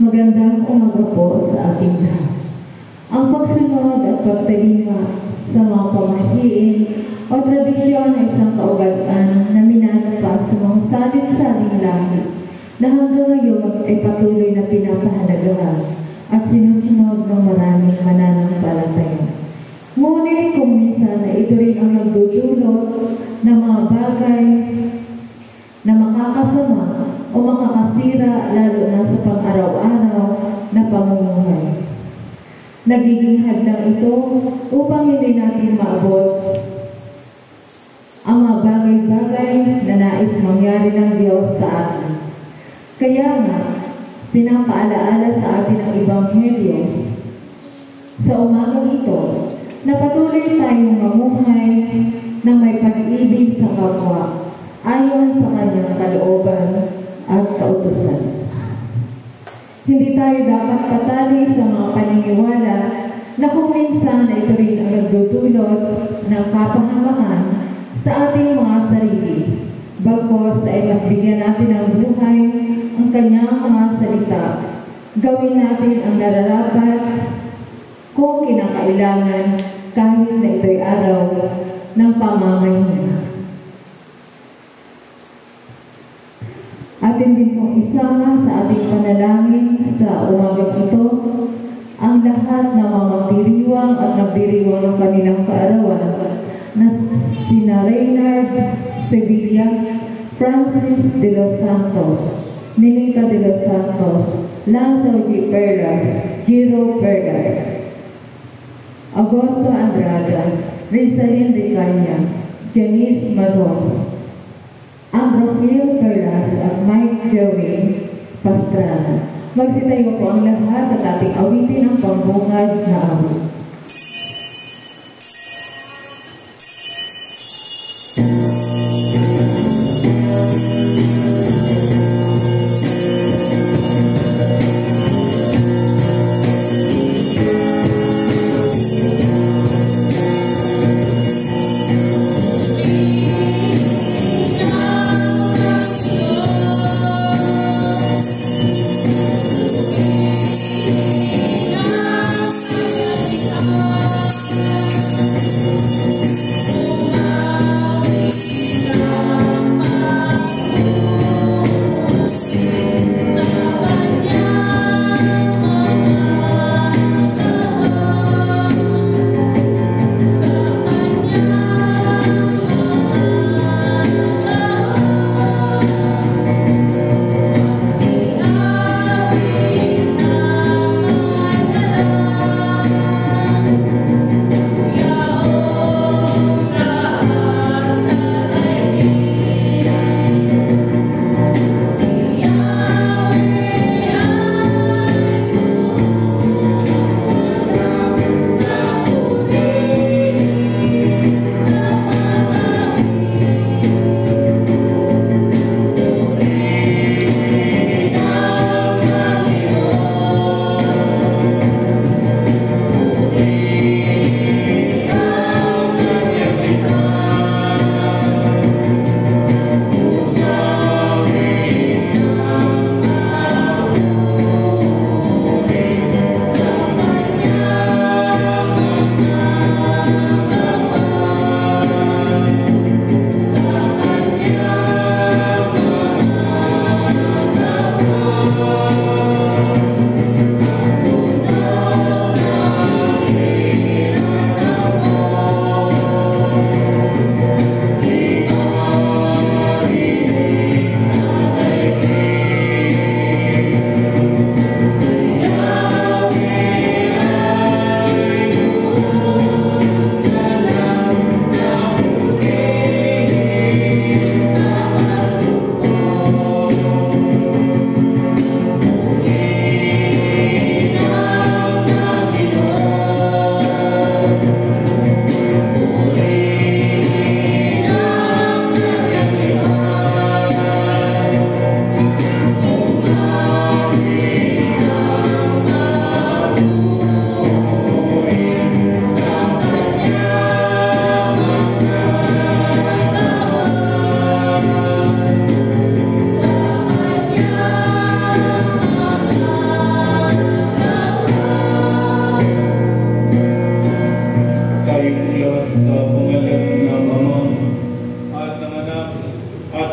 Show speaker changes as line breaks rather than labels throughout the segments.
Magandang umaga po sa ating lahat. Ang pagsunod at pagtalima sa mga pamahiin o tradisyon ay isang kaugalian na minanapa sa mga salit-saling langit na hanggang ngayon ay patuloy na pinapahalagahan at sinusunod ng maraming mananampalataya. Ngunit kung minsan na ito rin ang nagdudulot ng mga bagay na makakasama o makakasira lalo na sa pang-araw-araw na pamumuhay. Nagiging hadlang ito upang hindi natin maabot ang mga bagay-bagay na nais mangyari ng Diyos sa atin. Kaya nga, pinapaalaala sa atin ang Ebanghelyo sa umagang ito na patuloy tayong mamuhay ng may pag-ibig sa kapwa ayon sa kanyang kalooban at kautusan. Hindi tayo dapat patali sa mga paniniwala na kung minsan ito rin ang nagdudulot ng kapahamakan sa ating mga sarili. Bagkos ay mas bigyan natin ng buhay ang kanyang mga salita. Gawin natin ang nararapat kung kinakailangan kahit na ito'y araw ng pamamahinga. Atin din pong isama sa ating panalangin sa umagang ito ang lahat ng mga magdiriwang at nagdiriwang ng kanilang kaarawan na sina Reynard Sevilla, Francis de los Santos, Ninica de los Santos, Lanzo G. Perlas, Giro Perlas, Augusto Andrada, Rizalyn Ricanya, Janice Mados, Ambrogio Perlas at Mike Jerwin Pastrana. Magsitayo po ang lahat at ating awitin ang pambungad na awit.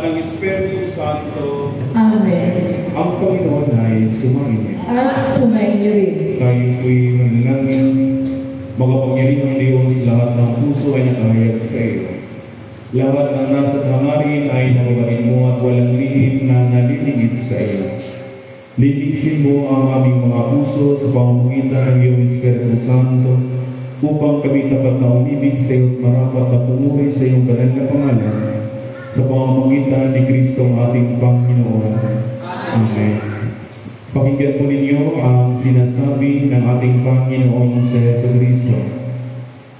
ng Espiritu Santo.
Amen.
Ang Panginoon ay sumainyo.
At sumainyo rin.
Tayo po'y manalangin. Magapangyarihang Diyos, lahat ng puso ay nakahayag sa iyo. Lahat ng nasa hangarin ay nawawain mo at walang lihim na nalilingid sa iyo. Liligsin mo ang aming mga puso sa pamamagitan ng iyong Espiritu Santo upang kami tapat na umibig sa iyo at marapat na pumuhay sa iyong banal na pangalan sa pamamagitan ni Kristo ang ating Panginoon. Amen. Pakinggan po ninyo ang sinasabi ng ating Panginoon sa Jesucristo.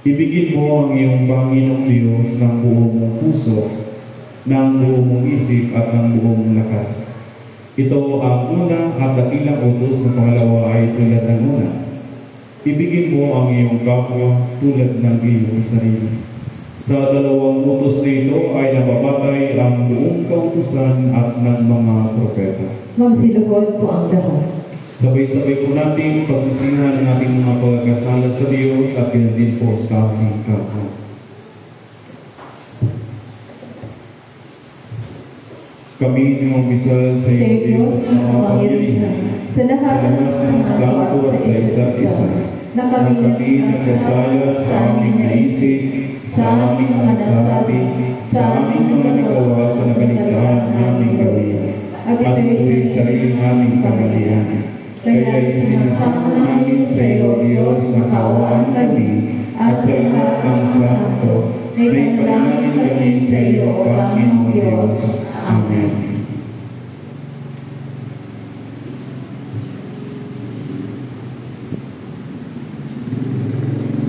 Ibigin mo ang iyong Panginoong Diyos ng buong mong puso, ng buong mong isip at ng buong mong lakas. Ito ang una at dakilang utos ng pangalawa ay tulad ng una. Ibigin mo ang iyong kapwa tulad ng iyong sarili. Sa dalawang utos nito ay nababatay ang buong kautusan at ng mga propeta.
Magsilugod po ang lahat.
Sabay-sabay po natin pagsisihan ng ating mga pagkakasala sa Diyos at yun din po sa ating kapwa. Kami umagisal sa iyo, Diyos, na makapangyarihan
sa lahat ng
santo at sa isa't isa, na kami nagkasala sa aming naisip, sa aming mga nasabi, sa aming mga nagawa sa nakaligtaan naming gawin, at ito'y sarili naming kamalian. Kaya isinasama namin sa iyo, Diyos, na kaawaan kami, at sa lahat ng santo, may panalangin kami sa iyo, Panginoong Diyos. Amen.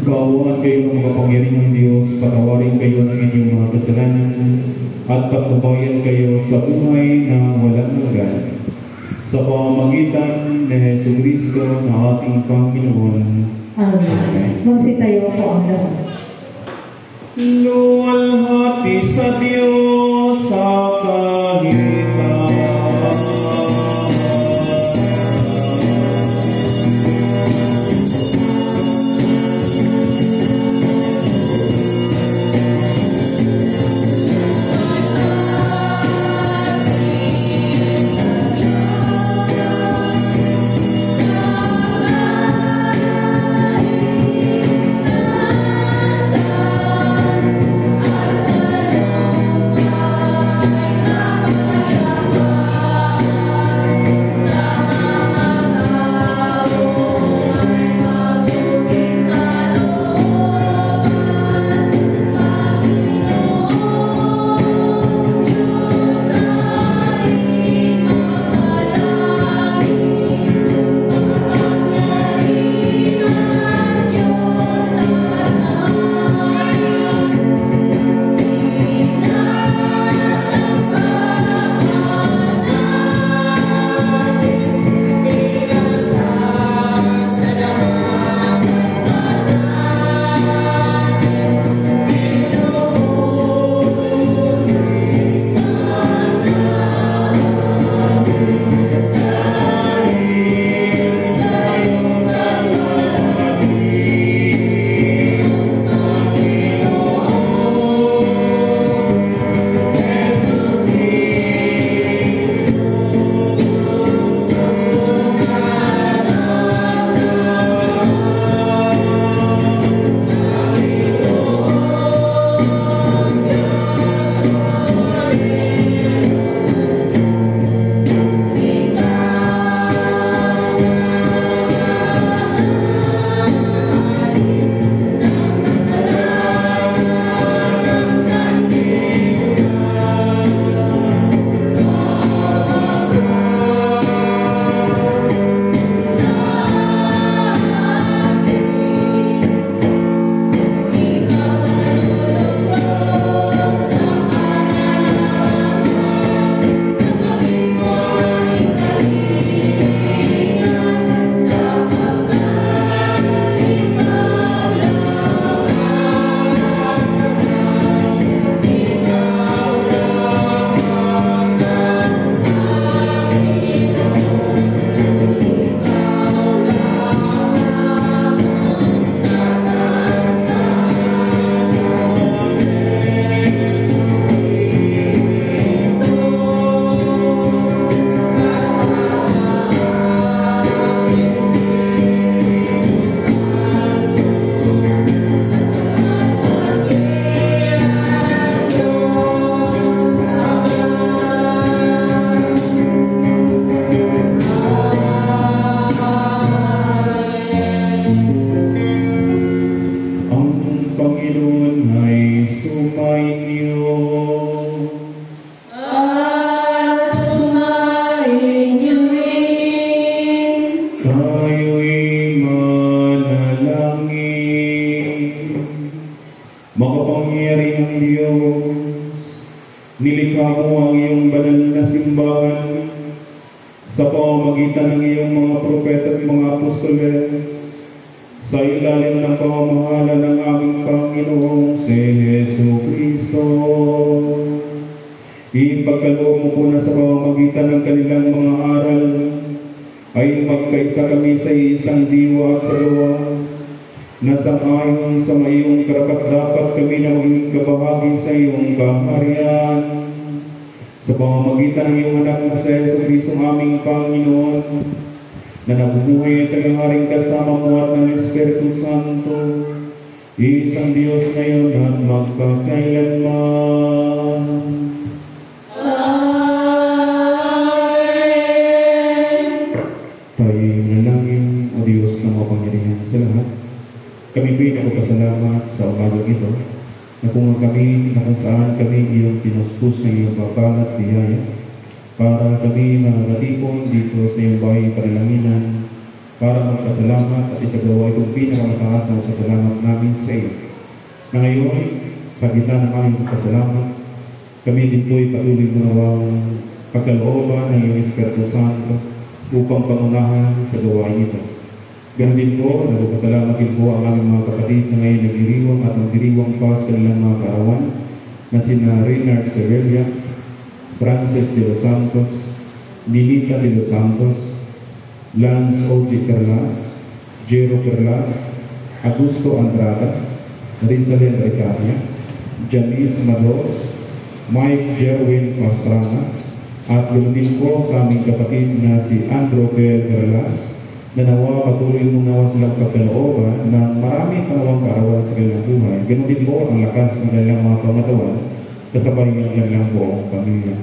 Kaawaan kayo ng makapangyarihang Diyos, patawarin kayo ng inyong mga kasalanan, at patnubayan kayo sa buhay na walang hanggan. Sa pamamagitan ni Jesucristo na ating Panginoon.
Amen. Magsitayo po ang lahat.
Luwalhati sa Diyos sa kahilingan.
Sa
Nilikha mo ang iyong banal na simbahan sa pamamagitan ng iyong mga propeta at mga apostoles, sa ilalim ng pamamahala ng aming Panginoong si Jesu Cristo. Ipagkaloob mo po na sa pamamagitan ng kanilang mga aral ay magkaisa kami sa isang diwa at sa gawa, na sangayon sa mayong karapat-dapat kami na maging kabahagi sa iyong kaharian. Sa pamamagitan ng iyong anak na si Jesu Cristo aming Panginoon, na nabubuhay at naghaharing kasama mo at ng Espiritu Santo, isang Diyos ngayon at magpakailanman. Tayo nanalangin, O Diyos na mapangyarihan sa lahat. Kami pinagpapasalamat sa umagang ito, na kung kami na kung saan kami iyong pinuspos ng iyong babalat biyaya, para kami manatipon dito sa iyong bahay panalanginan, para magpasalamat at isagawa itong pinakamataas na pasalamat namin sa iyo. Na ngayon, sa gitna ng aming pasalamat, kami din po'y patuloy gunawang pagkalooban ng iyong Espiritu Santo upang pangunahan sa gawain ito. Ganun din po, nagpasalamat din po ang aming mga kapatid na ngayon nagdiriwang at nagdiriwang pa sa kanilang mga kaarawan, na sina Reynard Severia, Francis de los Santos, Ninita de los Santos, Lance O.G. Perlas, Jero Perlas, Augusto Andrada, Rizalen Recaria, Janice Mados, Mike Jerwin Pastrana, at ganoon din po sa aming kapatid na si Andrew Perlas, na nawa patuloy mo nawa silang pagkalooban na maraming panawang kaarawan sa kanilang buhay. Ganoon din po ang lakas ng kanilang mga pamatawan, kasabay ng kanilang buong pamilya.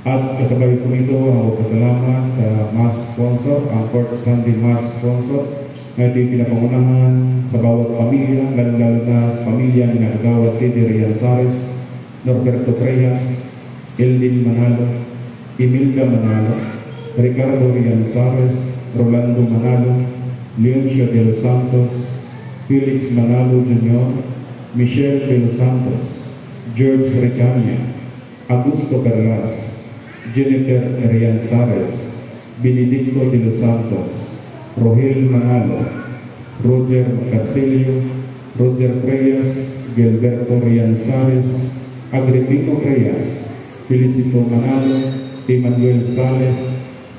At kasabay po ito ang pagpasalamat sa Mass Sponsor, ang Fourth Sunday Mass Sponsor, na ito'y pinapangunahan sa bawat pamilya, lalo-lalo na sa pamilya ni Nagawad Teddy Rianzares, Norberto Treyas, Eldin Manalo, Emilka Manalo, Ricardo Rianzares, Rolando Manalo, Leoncio de los Santos, Felix Manalo Jr., Michelle de los Santos, George Recania, Augusto Perlas, Jennifer Rianzares, Benedicto de los Santos, Rohel Manalo, Roger Castillo, Roger Reyes, Gilberto Rianzares, Agripino Reyes, Felicito Manalo, Emmanuel Sales,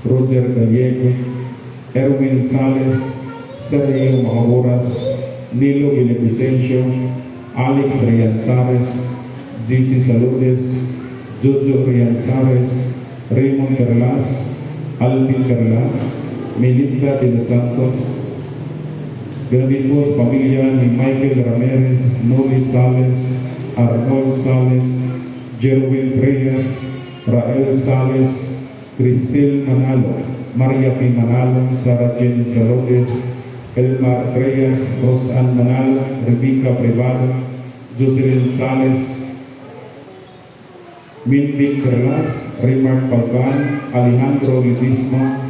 Roger Gallego, Erwin Sales, Sergio Macaboras, Nilo Villavicencio, Alex Rianzares, GC Saludes, Jojo Rianzares, Raymond Perlas, Alvin Perlas, Melinda de los Santos. Ganun din po sa pamilya ni Michael Ramirez, Noli Sales, Arnold Sales, Jerwin Reyes, Rael Sales, Cristel Manalo, Maria P. Manalo, Sarah Jane Saludes, Elmar Reyes, Rosan Manalo, Rebecca Privado, Jocelyn Sales, Mindy Perlas, Raymart Palban, Alejandro Lidisma,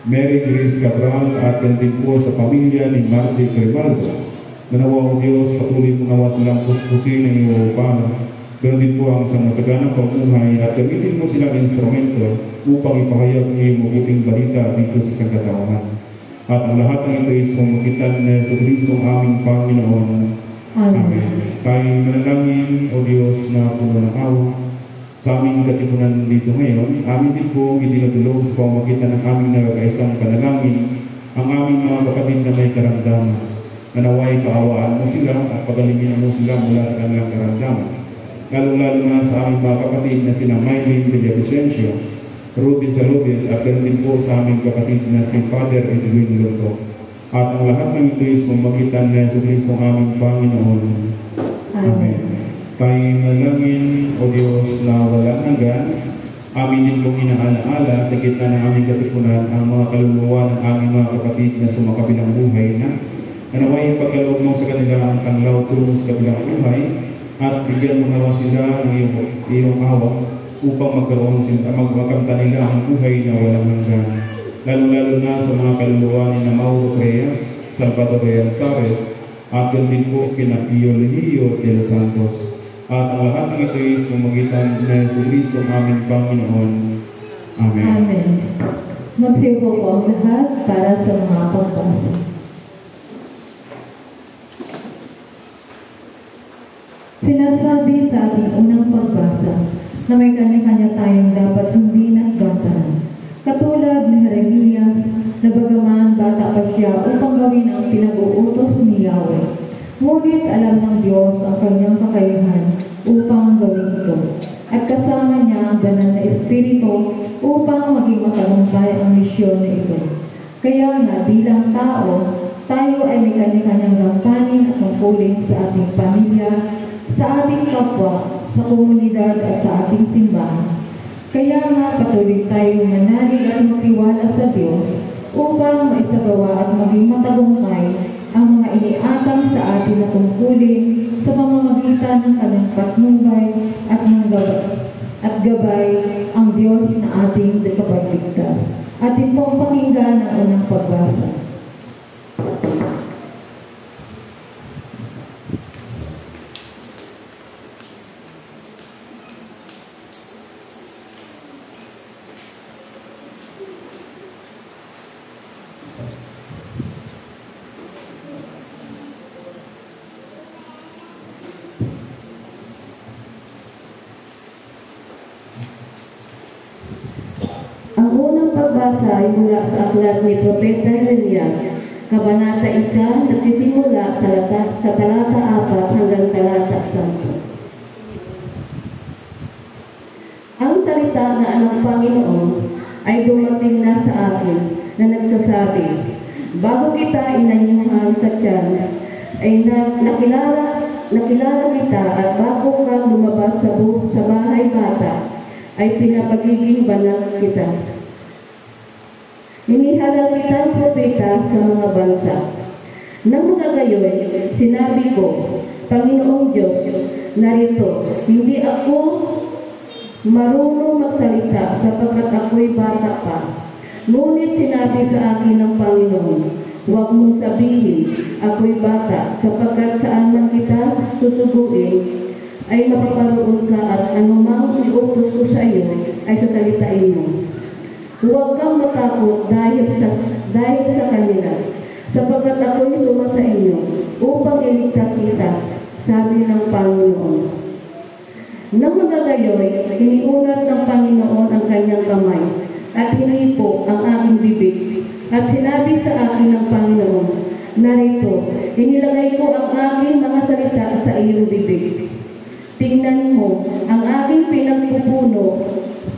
Mary Grace Cabral, at din po sa pamilya ni Margie Grimaldo. Nanawa o Diyos, patuloy mo nawa silang puspusin ng iyong upano. Ganun din po ang isang masaganang pamumuhay at gamitin mo silang instrumento upang ipahayag ang iyong mabuting balita dito sa sangkatauhan. At ang lahat ng ito ay sumukitan na sa Kristo aming Panginoon. Amen. Tayo manalangin, O Diyos na puno ng awa, sa aming katipunan dito ngayon, amin din po idinudulog sa pamamagitan ng aming nagkakaisang panalangin ang aming mga kapatid na may karamdaman. Nanaway kaawaan mo sila at pagalingin mo sila mula sa kanilang karamdaman. Lalo-lalo na sa aming mga kapatid na sina Mylene Villavicencio, Rudy Saludes, at ganoon din po sa aming kapatid na si Father Edwin Londo. At ang lahat ng ito is mamagitan na sa Kristo aming Panginoon. Amen. Tayo manalangin, O Diyos na walang hanggan, amin din pong inaalaala sa gitna ng aming katipunan ang mga kaluluwa ng aming mga kapatid na sumakabilang buhay na naway pagkaloob mo sa kanila ang tanglaw tulong sa kabilang buhay, at bigyan mo nawa sila ng iyong awa upang magkaroon sila, magmakamta nila ang buhay na walang hanggan. Lalo-lalo na sa mga kaluluwa ni Mauro Reyes, Salvador Rianzares, at din po kina Pio Lehio de los Santos, At ang lahat ng ito'y sumagitan na Jesucristo ang aming Panginoon. Amen.
Amen. Magsiupo po ang lahat para sa mga pagbasa. Sinasabi sa ating unang pagbasa na may kanya-kanya tayong dapat sundin at bantahan. Katulad ni Jeremias na bagaman bata pa siya upang gawin ang pinag-uutos ni Yahweh. Ngunit alam ng Diyos ang kanyang kakayahan upang gawin ito. At kasama niya ang banal na Espiritu upang maging matagumpay ang misyon na ito. Kaya nga bilang tao, tayo ay may kanya-kanyang gampanin at tungkulin sa ating pamilya, sa ating kapwa, sa komunidad at sa ating simbahan. Kaya nga patuloy tayong manalig at magtiwala sa Diyos upang maisagawa at maging matagumpay ang mga iniatang sa atin na tungkulin sa pamamagitan ng kanyang patnubay at gabay ang Diyos na ating tagapagligtas. Atin pong pakinggan ang unang pagbasa.
Ang unang pagbasa ay mula sa aklat ni Propeta Jeremias, Kabanata 1, nagsisimula sa talata 4 hanggang talata 10. Ang salita na ng Panginoon ay dumating na sa akin na nagsasabi, bago kita inanyuhan sa tiyan, ay nakilala kita at bago ka lumabas sa bahay bata, ay pinapagiging banal kita. Inihalal kitang propeta sa mga bansa. Nang mga gayon, sinabi ko, Panginoong Diyos, narito, hindi ako marunong magsalita sapagkat ako'y bata pa. Ngunit sinabi sa akin ng Panginoon, huwag mong sabihin, ako'y bata, sapagkat saan man kita susuguin, ay mapaparoon ka at anumang iutos ko sa iyo ay sasalitain mo. Huwag kang matakot dahil sa kanila, sapagkat ako'y suma sa inyo upang iligtas kita, sabi ng Panginoon. Nang magagayoy, iniunat ng Panginoon ang kanyang kamay at hinipo ang aking bibig at sinabi sa akin ng Panginoon, narito, inilagay ko ang aking mga salita sa iyong bibig. Tingnan mo ang aking pinagpupuno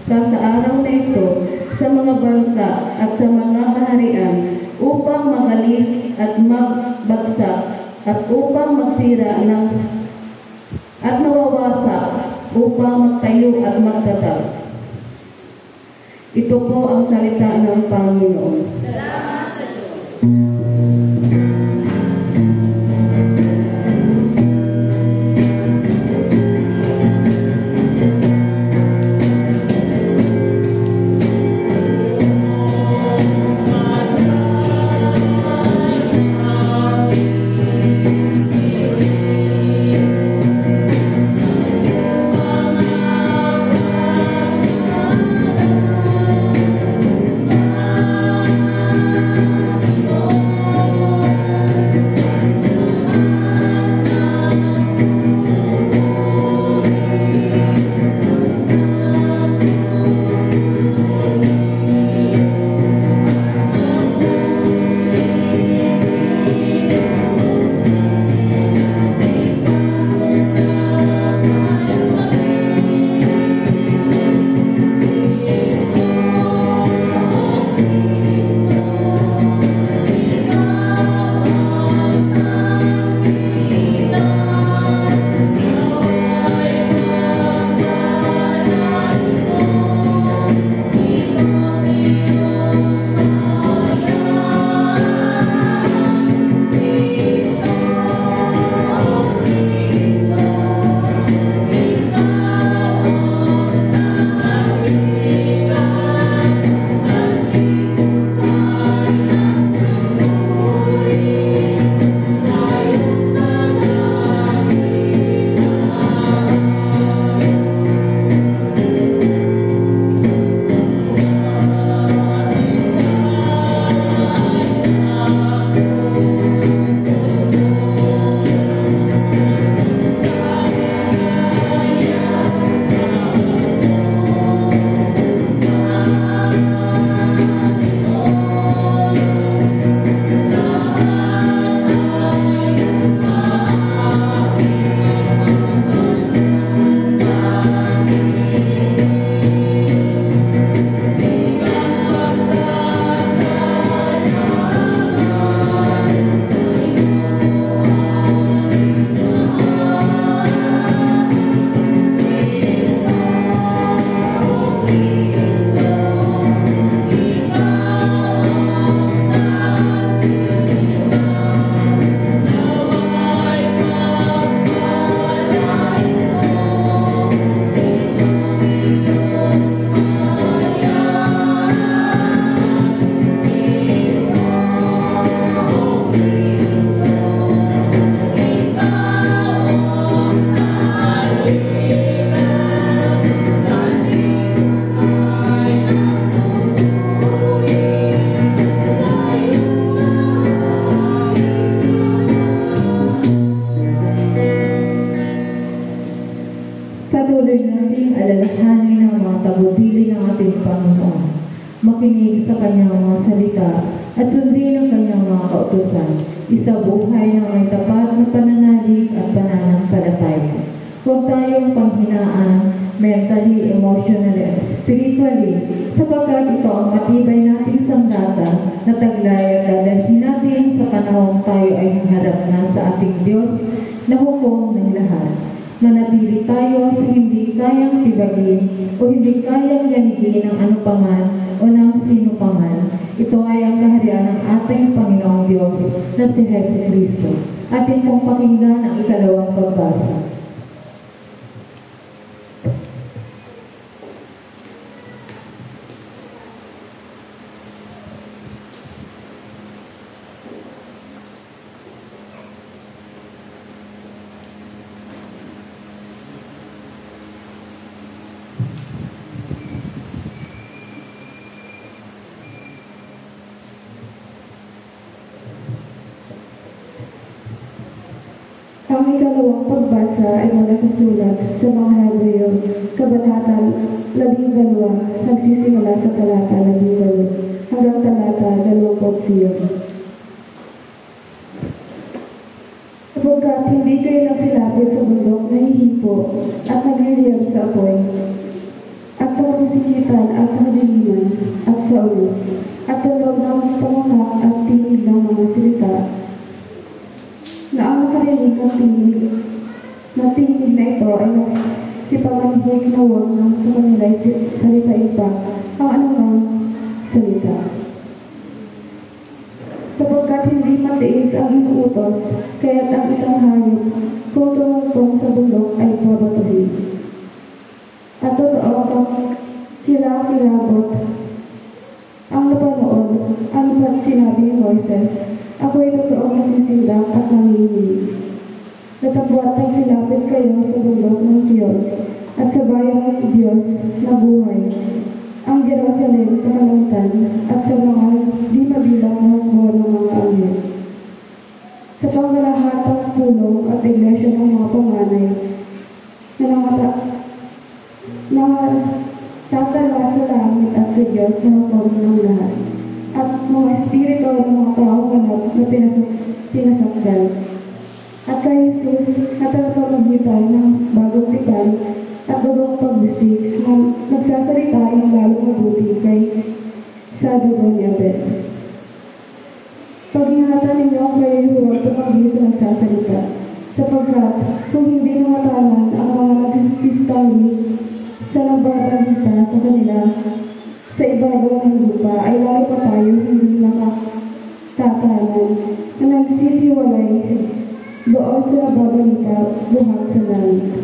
sa araw na ito sa mga bansa at sa mga kaharian upang magalis at magbagsak at upang magsira at nawawasak upang magtayo at magtatag. Ito po ang salita ng Panginoon. Salamat sa Diyos.
tagubilin ng ating Panginoon. Makinig sa kanyang mga salita at sundin ang kanyang mga kautusan. Isabuhay ng may tapat na pananalig at pananampalataya. Huwag tayong panghinaan mentally, emotionally, at spiritually sapagkat ito ang matibay nating sandata na taglay at dadalhin natin sa panahong tayo ay harap na sa ating Diyos na hukom ng lahat. Manatili tayo sa hindi kayang tibagin o hindi kayang yanigin ng anupaman o ng sino paman. Ito ay ang kaharian ng ating Panginoong Diyos na si Hesus Kristo. Atin pong pakinggan ang ikalawang pagbasa.
Ang ikalawang pagbasa ay mula sa sulat sa mga Hebreo, Kabanata 12, nagsisimula sa talata 12 hanggang talata 20. Sapagkat hindi kayo nagsilapit sa bundok na hihipo at nagliliyab sa apoy, at sa kapusikitan at sa kadiliman at sa ulos, at tulog ng pangungak at tinig ng mga salita, na ang nakarinig ng tinig na ito ay nagsipamanhig na huwag na sa kanila ay salitain pa ang anumang salita. Sapagkat hindi matiis ang inuutos, kaya't ang isang hayop kung tumungtong sa bundok ay babatuhin. At totoo kang kilabot ang napanood, ano ba't sinabi ni Moises, ako'y totoong nasisindak at nanginginig. Natagwat ay silapit kayo sa bundok ng Sion at sa bayan ng Diyos na buhay, ang Jerusalem sa kalangitan at sa mga di mabilang na hukbo ng mga anghel. Sa pangalahatang pulong at iglesia ng mga pamanay na tatala sa langit at sa Diyos na hukom ng lahat, at mga espiritu ng mga taong ganap na pinasakdal. At kay Jesus na tagapamagitan ng bagong tipan at bagong pagbisig na nagsasalita ng lalong mabuti kay sa dugo ni Abel. Pag-ingatan ninyo ang kayo huwag tumagli sa nagsasalita, sapagkat kung hindi namatanan ang mga nagsisistali sa nagbabalita sa kanila sa ibabaw ng lupa, ay lalo pa tayo hindi nakatatanan na nagsisiwalay doon sa nagbabalita buhat sa langit.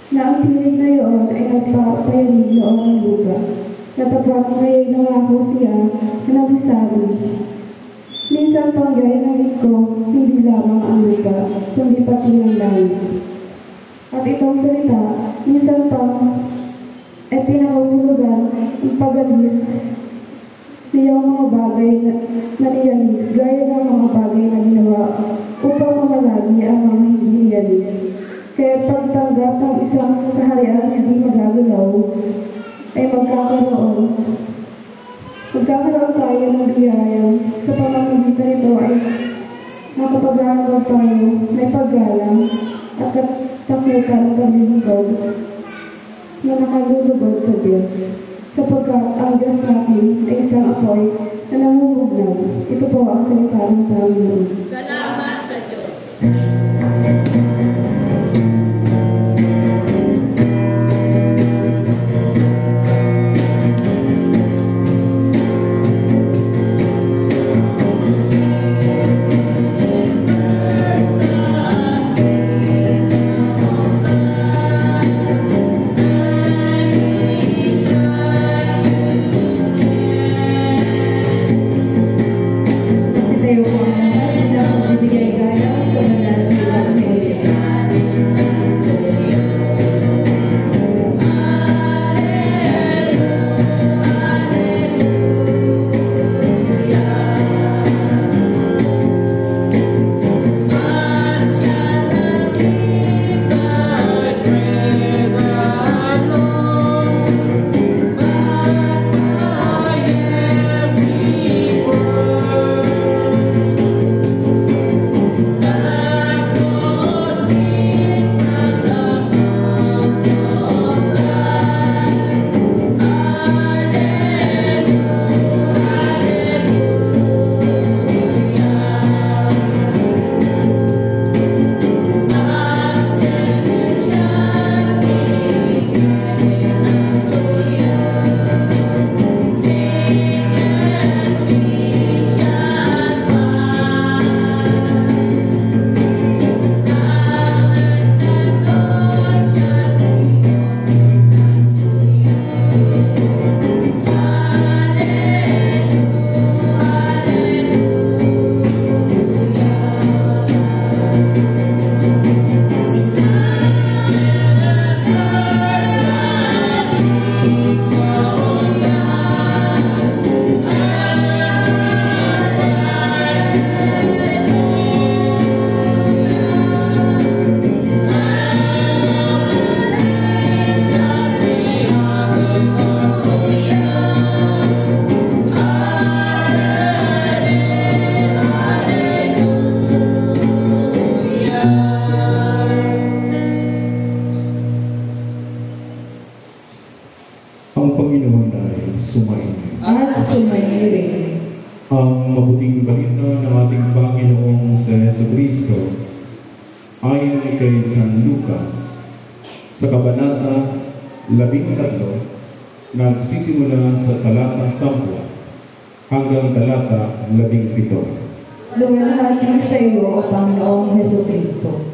Na ang tinig na iyon ay nagpapayanig noon ng lupa, na tapos may nangako siya na nagsasabi, minsan pang gaya ng ko, hindi lamang ang lupa, kundi pati ng langit. At itong salita, minsan pang ay pinakahulugan ang pag-alis niyang mga bagay na niyalis, gaya ng mga bagay na ginawa upang mamalagi ang mga hindi niyalis. Kaya pagtanggap ng isang kaharian na hindi magagalaw ay magkakaroon tayo ng biyaya. Sa pamamagitan nito ay nakapag-aaral tayo, may paggalang at katakutan ng paglilingkod na nakalulugod sa Diyos, sapagkat ang Diyos natin ay isang apoy na namumugnaw. Ito po ang salita ng Panginoon.
Salamat sa Diyos.
Tayo po ang
sumainyo.
At sumainyo.
Ang mabuting balita ng ating Panginoong sa Jesucristo ayon kay San Lucas sa Kabanata 13, nagsisimula sa talata 10 hanggang talata 17.
Luwalhati sa iyo, O Panginoong Jesucristo.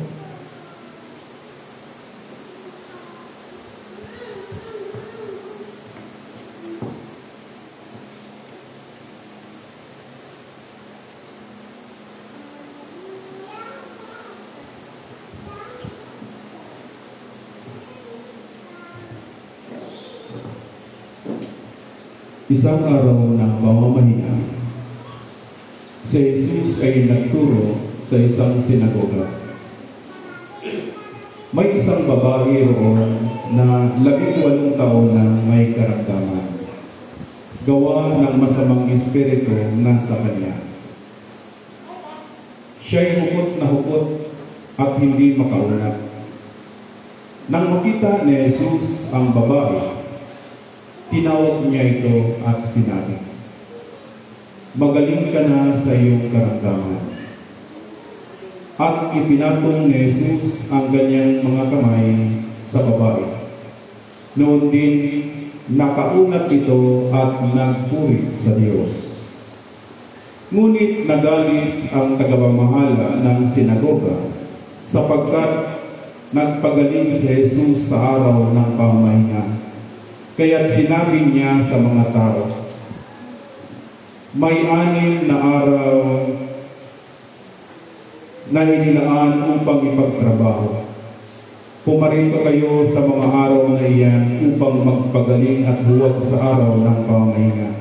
Isang araw ng pamamahinga, si Jesus ay nagturo sa isang sinagoga. May isang babae roon na 18 taon na may karamdaman, gawa ng masamang espiritu nasa kanya. Siya'y hukot na hukot at hindi makaunat. Nang makita ni Jesus ang babae, tinawag niya ito at sinabi, "Magaling ka na sa iyong karamdaman." At ipinatong ni Jesus ang kanyang mga kamay sa babae. Noon din, nakaunat ito at nagpuri sa Diyos. Ngunit nagalit ang tagapamahala ng sinagoga sapagkat nagpagaling si Jesus sa araw ng pamamahinga. Kaya't sinabi niya sa mga tao, "May 6 na araw na inilaan upang ipagtrabaho. Pumarito kayo sa mga araw na iyan upang magpagaling at huwag sa araw ng pamamahinga."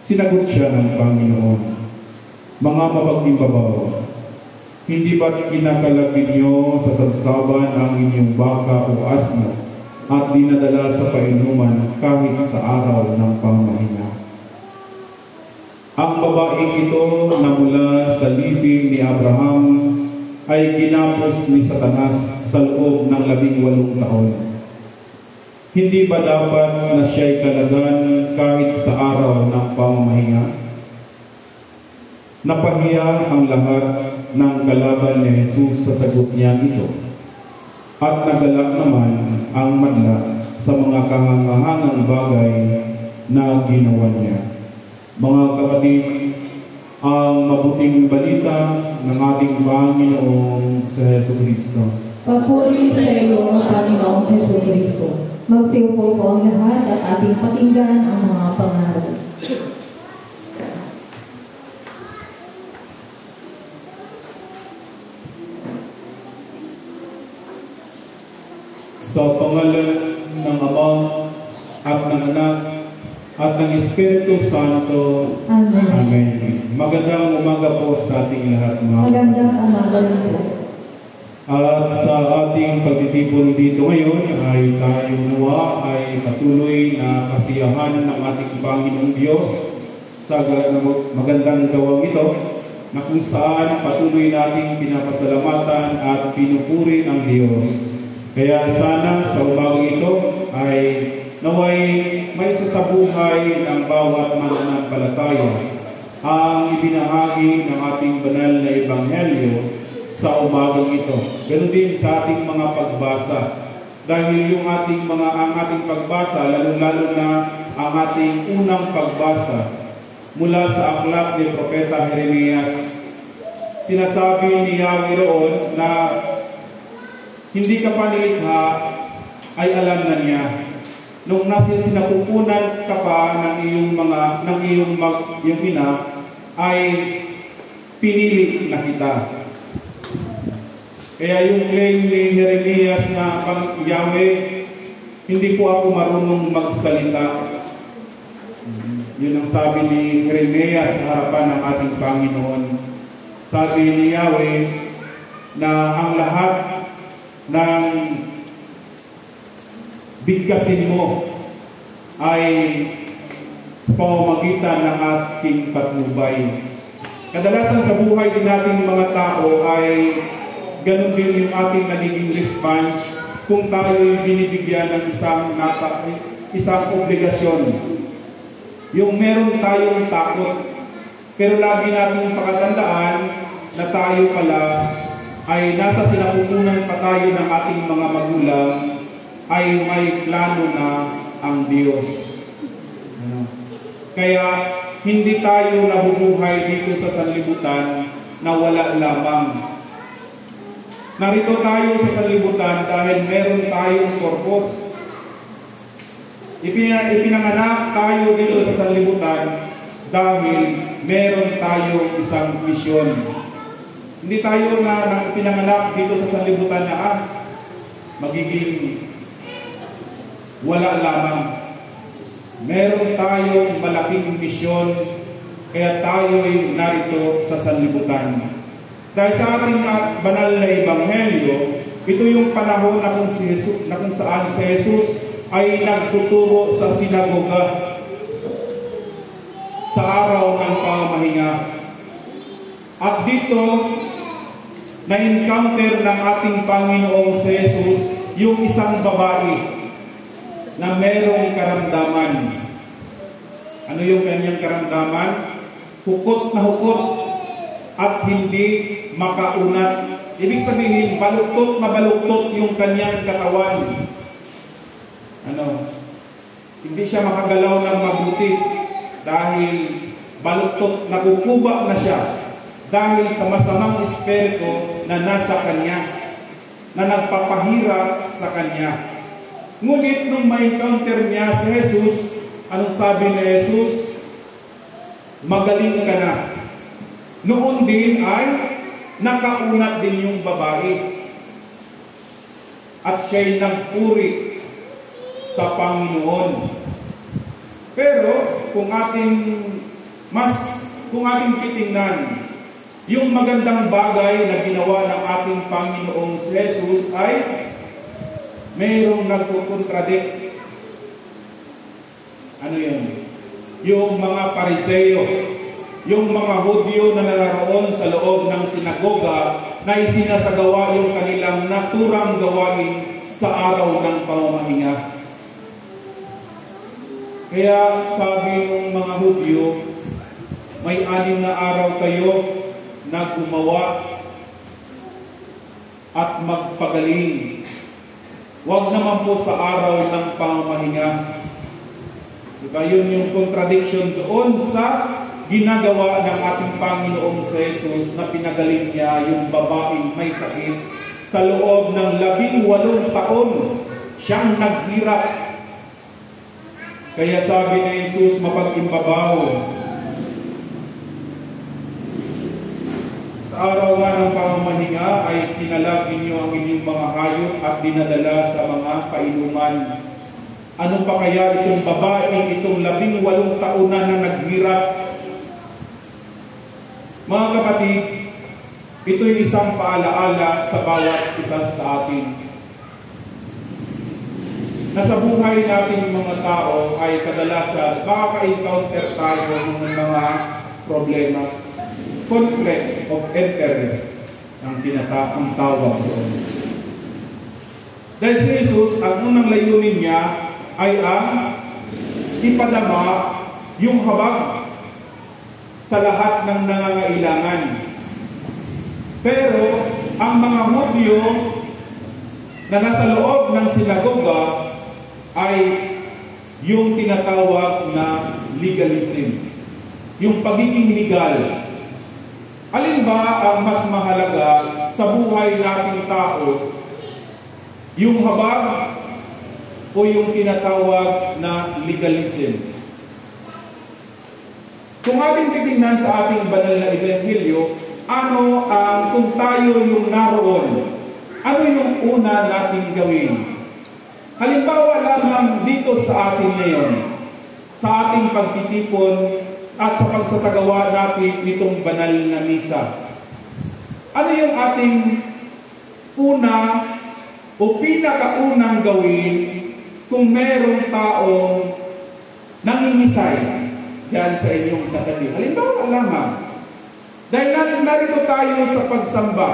Sinagot siya ng Panginoon, "Mga mapagtimbabaw, hindi ba't kinakalapit niyo sa sabsaban ang inyong baka o asno at dinadala sa painuman kahit sa araw ng pamamahinga? Ang babaeng ito na mula sa libing ni Abraham ay ginapos ni Satanas sa loob ng 18 taon. Hindi ba dapat na siya'y kalagan kahit sa araw ng pamamahinga?" Napahiya ang lahat ng kalaban ni Jesus sa sagot niya ito, at nagalak naman ang madla sa mga kahangahangang bagay na ginawa niya. Mga kapatid, ang mabuting balita ng ating Panginoong sa Jesucristo.
Papuri sa iyo, O Panginoong Jesucristo. Magsiupo po ang lahat at ating pakinggan ang mga pangaral.
Sa pangalan ng Ama at ng Anak at ng Espiritu Santo.
Amen.
Amen. Magandang umaga po sa ating lahat, mga
Magandang umaga rin po.
At sa ating pagtitipon dito ngayon ay tayo nawa ay patuloy na kasiyahan ng ating Panginoong Diyos sa magandang gawang ito, na kung saan patuloy nating pinapasalamatan at pinupuri ang Diyos. Kaya sana sa umagang ito ay naway may sasabuhay ng bawat mananampalataya ang ibinahagi ng ating banal na Ebanghelyo sa umagang ito. Ganun din sa ating mga pagbasa. Dahil yung ang ating pagbasa, lalo-lalo na ang ating unang pagbasa mula sa aklat ni Propeta Jeremias, sinasabi ni Yahweh roon na hindi ka pa nilikha ay alam na niya. Nung sinapupunan ka pa ng iyong ina, ay pinili na kita. Kaya yung claim ni Jeremias na Yahweh, hindi po ako marunong magsalita. Yun ang sabi ni Jeremias sa harapan ng ating Panginoon. Sabi ni Yahweh na ang lahat ng bigkasin mo ay sa pamamagitan ng ating patnubay. Kadalasan sa buhay din nating mga tao ay ganun din yung ating nagiging response kung tayo'y binibigyan ng isang isang obligasyon. Yung meron tayong takot. Pero lagi natin pakatandaan na tayo pala ay nasa sinapupunan pa tayo ng ating mga magulang ay may plano na ang Diyos. Kaya hindi tayo nabubuhay dito sa sanlibutan na wala lamang. Narito tayo sa sanlibutan dahil meron tayong purpose. Ipinanganak tayo dito sa sanlibutan dahil meron tayong isang misyon. Hindi tayo na pinanganak dito sa sanlibutan na magiging wala lamang. Meron tayong malaking misyon, kaya tayo'y narito sa sanlibutan. Dahil sa ating banal na ebanghelyo, ito yung panahon na kung saan si Jesus ay nagtuturo sa sinagoga sa araw ng pamamahinga. At dito, na-encounter ng ating Panginoong si Jesus yung isang babae na merong karamdaman. Ano yung kanyang karamdaman? Hukot na hukot at hindi makaunat. Ibig sabihin, baluktot na baluktot yung kanyang katawan. Hindi siya makagalaw ng mabuti dahil baluktot, nakukuba na siya dahil sa masamang espiritu na nasa kanya, na nagpapahirap sa kanya. Ngunit nung ma-encounter niya si Jesus, anong sabi ni Jesus? Magaling ka na. Noon din ay nakaunat din yung babae. At siya'y nagpuri sa Panginoon. Pero kung ating titingnan, yung magandang bagay na ginawa ng ating Panginoong si Jesus ay mayroong nagkukontradict. Ano yun? Yung mga Pariseo, yung mga Hudyo na naroon sa loob ng sinagoga na isinasagawa yung kanilang naturang gawain sa araw ng pamamahinga. Kaya sabi ng mga Hudyo, may 6 na araw kayo na gumawa at magpagaling. Huwag naman po sa araw ng pamamahinga. Diba? Yun yung contradiction doon sa ginagawa ng ating Panginoong si Jesus na pinagaling niya yung babaeng may sakit. Sa loob ng 18 taon, siyang naghirap. Kaya sabi ni Jesus, mapag-imbabaw. Araw nga ng pamamahinga ay tinalag ninyo ang inyong mga hayop at dinadala sa mga kainuman. Ano pa kaya itong babaeng itong 18 taon na naghirap? Mga kapatid, ito'y isang paalaala sa bawat isa sa atin. Nasa buhay natin mga tao ay kadalasan makaka-encounter tayo ng mga problema. Conflict of interest ang tawag doon. Dahil si Jesus, ang unang layunin niya ay ang ipadama yung habag sa lahat ng nangangailangan. Pero ang mga Hudyo na nasa loob ng sinagoga ay yung tinatawag na legalism, yung pagiging legal. Alin ba ang mas mahalaga sa buhay nating tao? Yung habag o yung tinatawag na legalism? Kung ating titingnan sa ating banal na ebanghelyo, kung tayo yung naroon, ano yung una nating gawin? Halimbawa lamang dito sa atin ngayon, sa ating pagtitipon at sa pagsasagawa natin itong banal na misa. Ano yung ating una o pinakaunang gawin kung merong taong nangingisay dyan sa inyong katabi? Halimbawa lamang, dahil narito tayo sa pagsamba,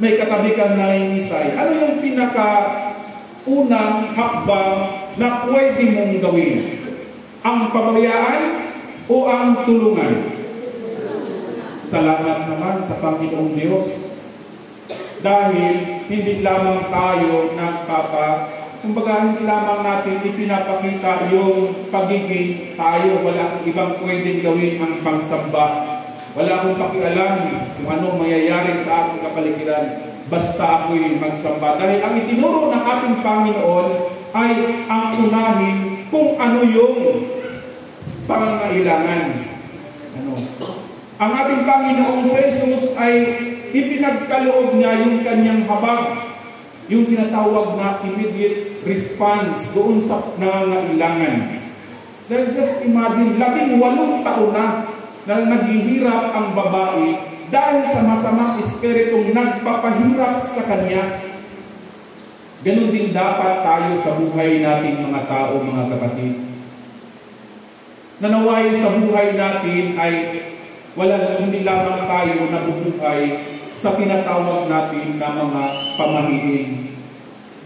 may katabi kang nangingisay. Ano yung
unang hakbang na pwede mong gawin? Ang pabayaan o ang tulungan? Salamat naman sa Panginoong Diyos. Dahil hindi lamang tayo kumbaga hindi lamang natin ipinapakita yung pagiging tayo, wala ibang pwedeng gawin ang pangsamba. Wala akong pakialam kung anong mangyayari sa aking kapaligiran, basta ako'y magsamba. Dahil ang itinuro ng ating Panginoon ay ang unahin kung ano yung pangangailangan. Ang ating Panginoong Jesus ay ipinagkaloob niya yung kanyang habag, yung tinatawag na immediate response doon sa nangangailangan. Then just imagine, 18 taon na naghihirap ang babae dahil sa masamang espiritong nagpapahirap sa kanya. Ganon din dapat tayo sa buhay natin mga tao, mga kapatid. Nanaway sa buhay natin ay hindi lamang tayo nabubuhay sa tinatawag natin na mga pamahiin.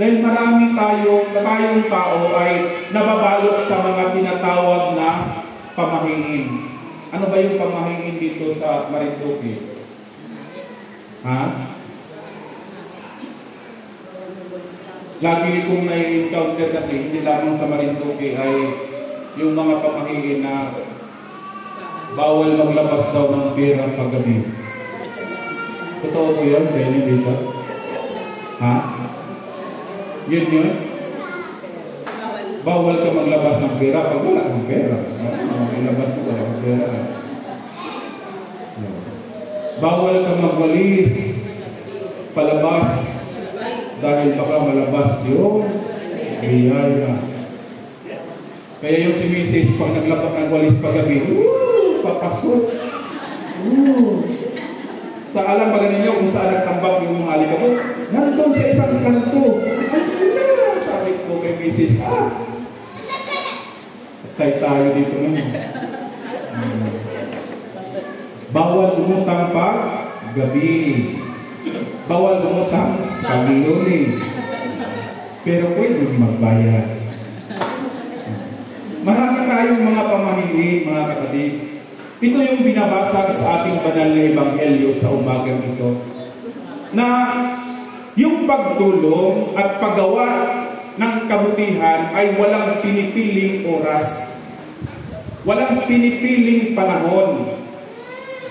Dahil marami tayong tao ay nababalot sa mga tinatawag na pamahiin. Ano ba yung pamahiin dito sa Marinduque? Ha? Lagi kong na-encounter kasi hindi lamang sa Marinduque ay yung mga pamahiin na bawal maglabas daw ng pera paggabi. Totoo po yun sa inyo dito? Ha? Yun? Bawal ka maglabas ng pera pag wala kang pera. Ilabas mo wala kang pera. Bawal ka magwalis palabas dahil baka malabas yung biyaya. Kaya yung si Mrs. pag naglabas ng walis paggabi, papasok. Sa alam ba ninyo kung saan nagtambak yung mga alikabok? Nandun sa isang kanto. Sabi ko kay Mrs. Patay tayo dito ngayon. Bawal umutang pa gabi. Bawal umutang pag-iuling. Pero pwede magbayad. Marami tayong mga pamahiin, mga kapatid. Ito yung binabasa sa ating banal na ebanghelyo sa umagang ito. Na yung pagtulong at paggawa ng kabutihan ay walang pinipiling oras. Walang pinipiling panahon.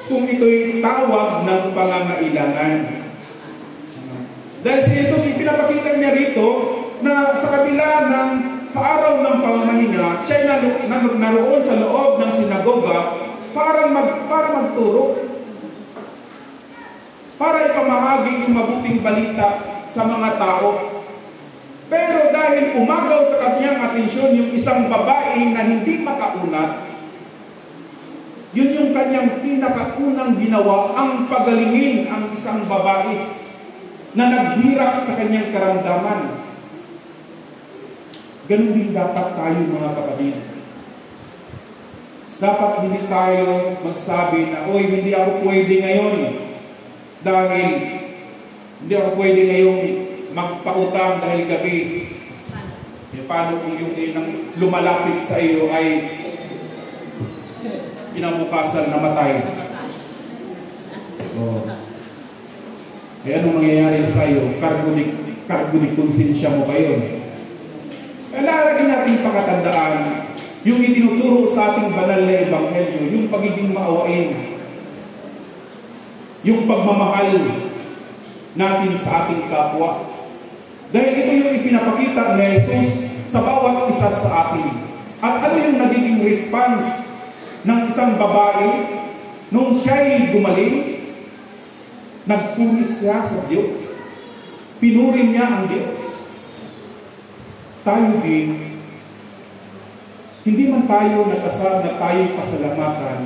Kung ito'y tawag ng pangangailangan. Dahil si Jesus, ipinapakita niya rito na sa kabila sa araw ng pamamahinga, siya naroon sa loob ng sinagoga para magturo, para ipamahagi yung mabuting balita sa mga tao. Pero dahil umagaw sa kanyang atensyon yung isang babae na hindi makaunat, yun yung kanyang pinakaunang ginawa, ang pagalingin ang isang babae na naghirap sa kanyang karamdaman. Ganun din dapat tayo, mga kapatid. Dapat hindi tayo magsabi na, oy, hindi ako pwede ngayon dahil hindi ako pwede ngayong magpautang dahil gabi. Paano kung yung lumalapit sa iyo ay kinabukasan namatay? Eh anong mangyayari sa iyo? Cargo ni konsensya mo kayo. Kailangan natin pakatandaan yung itinuturo sa ating banal na ebanghelyo, yung pagiging maawain, yung pagmamahal natin sa ating kapwa. Dahil ito yung ipinapakita ni Jesus sa bawat isa sa atin. At ano yung nagiging response ng isang babae nung siya'y gumaling? Nagpuri siya sa Diyos. Pinuri niya ang Diyos. Tayo din, hindi man tayo nakasal na tayo'y pasalamatan,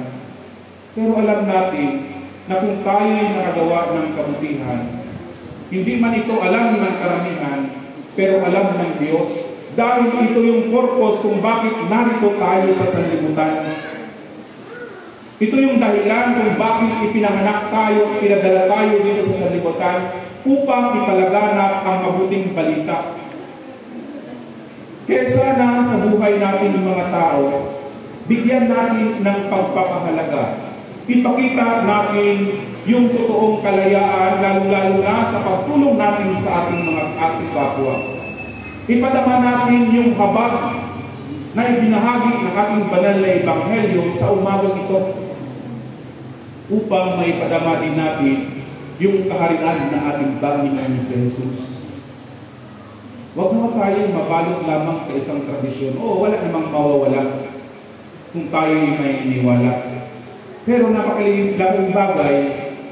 pero alam natin na kung tayo'y nakagawa ng kabutihan, hindi man ito alam ng karamihan, pero alam ng Diyos. Dahil ito yung purpose kung bakit narito tayo sa sanlibutan. Ito yung dahilan kung bakit ipinanganak tayo, pinadala tayo dito sa sanlibutan upang ipalaganap ang mabuting balita. Kaya sana sa buhay natin ng mga tao, bigyan natin ng pagpapahalaga. Ipakita natin yung totoong kalayaan, lalo-lalo na sa pagtulong natin sa ating kapwa. Ipadama natin yung habag na ibinahagi ng ating banal na ebanghelyo sa umagang ito upang maipadama din natin yung kaharian ng ating Panginoon si Jesus. Huwag naman tayong mabalot lamang sa isang tradisyon. Oo, wala namang mawawala kung tayo'y may iniwala. Pero napakalaking bagay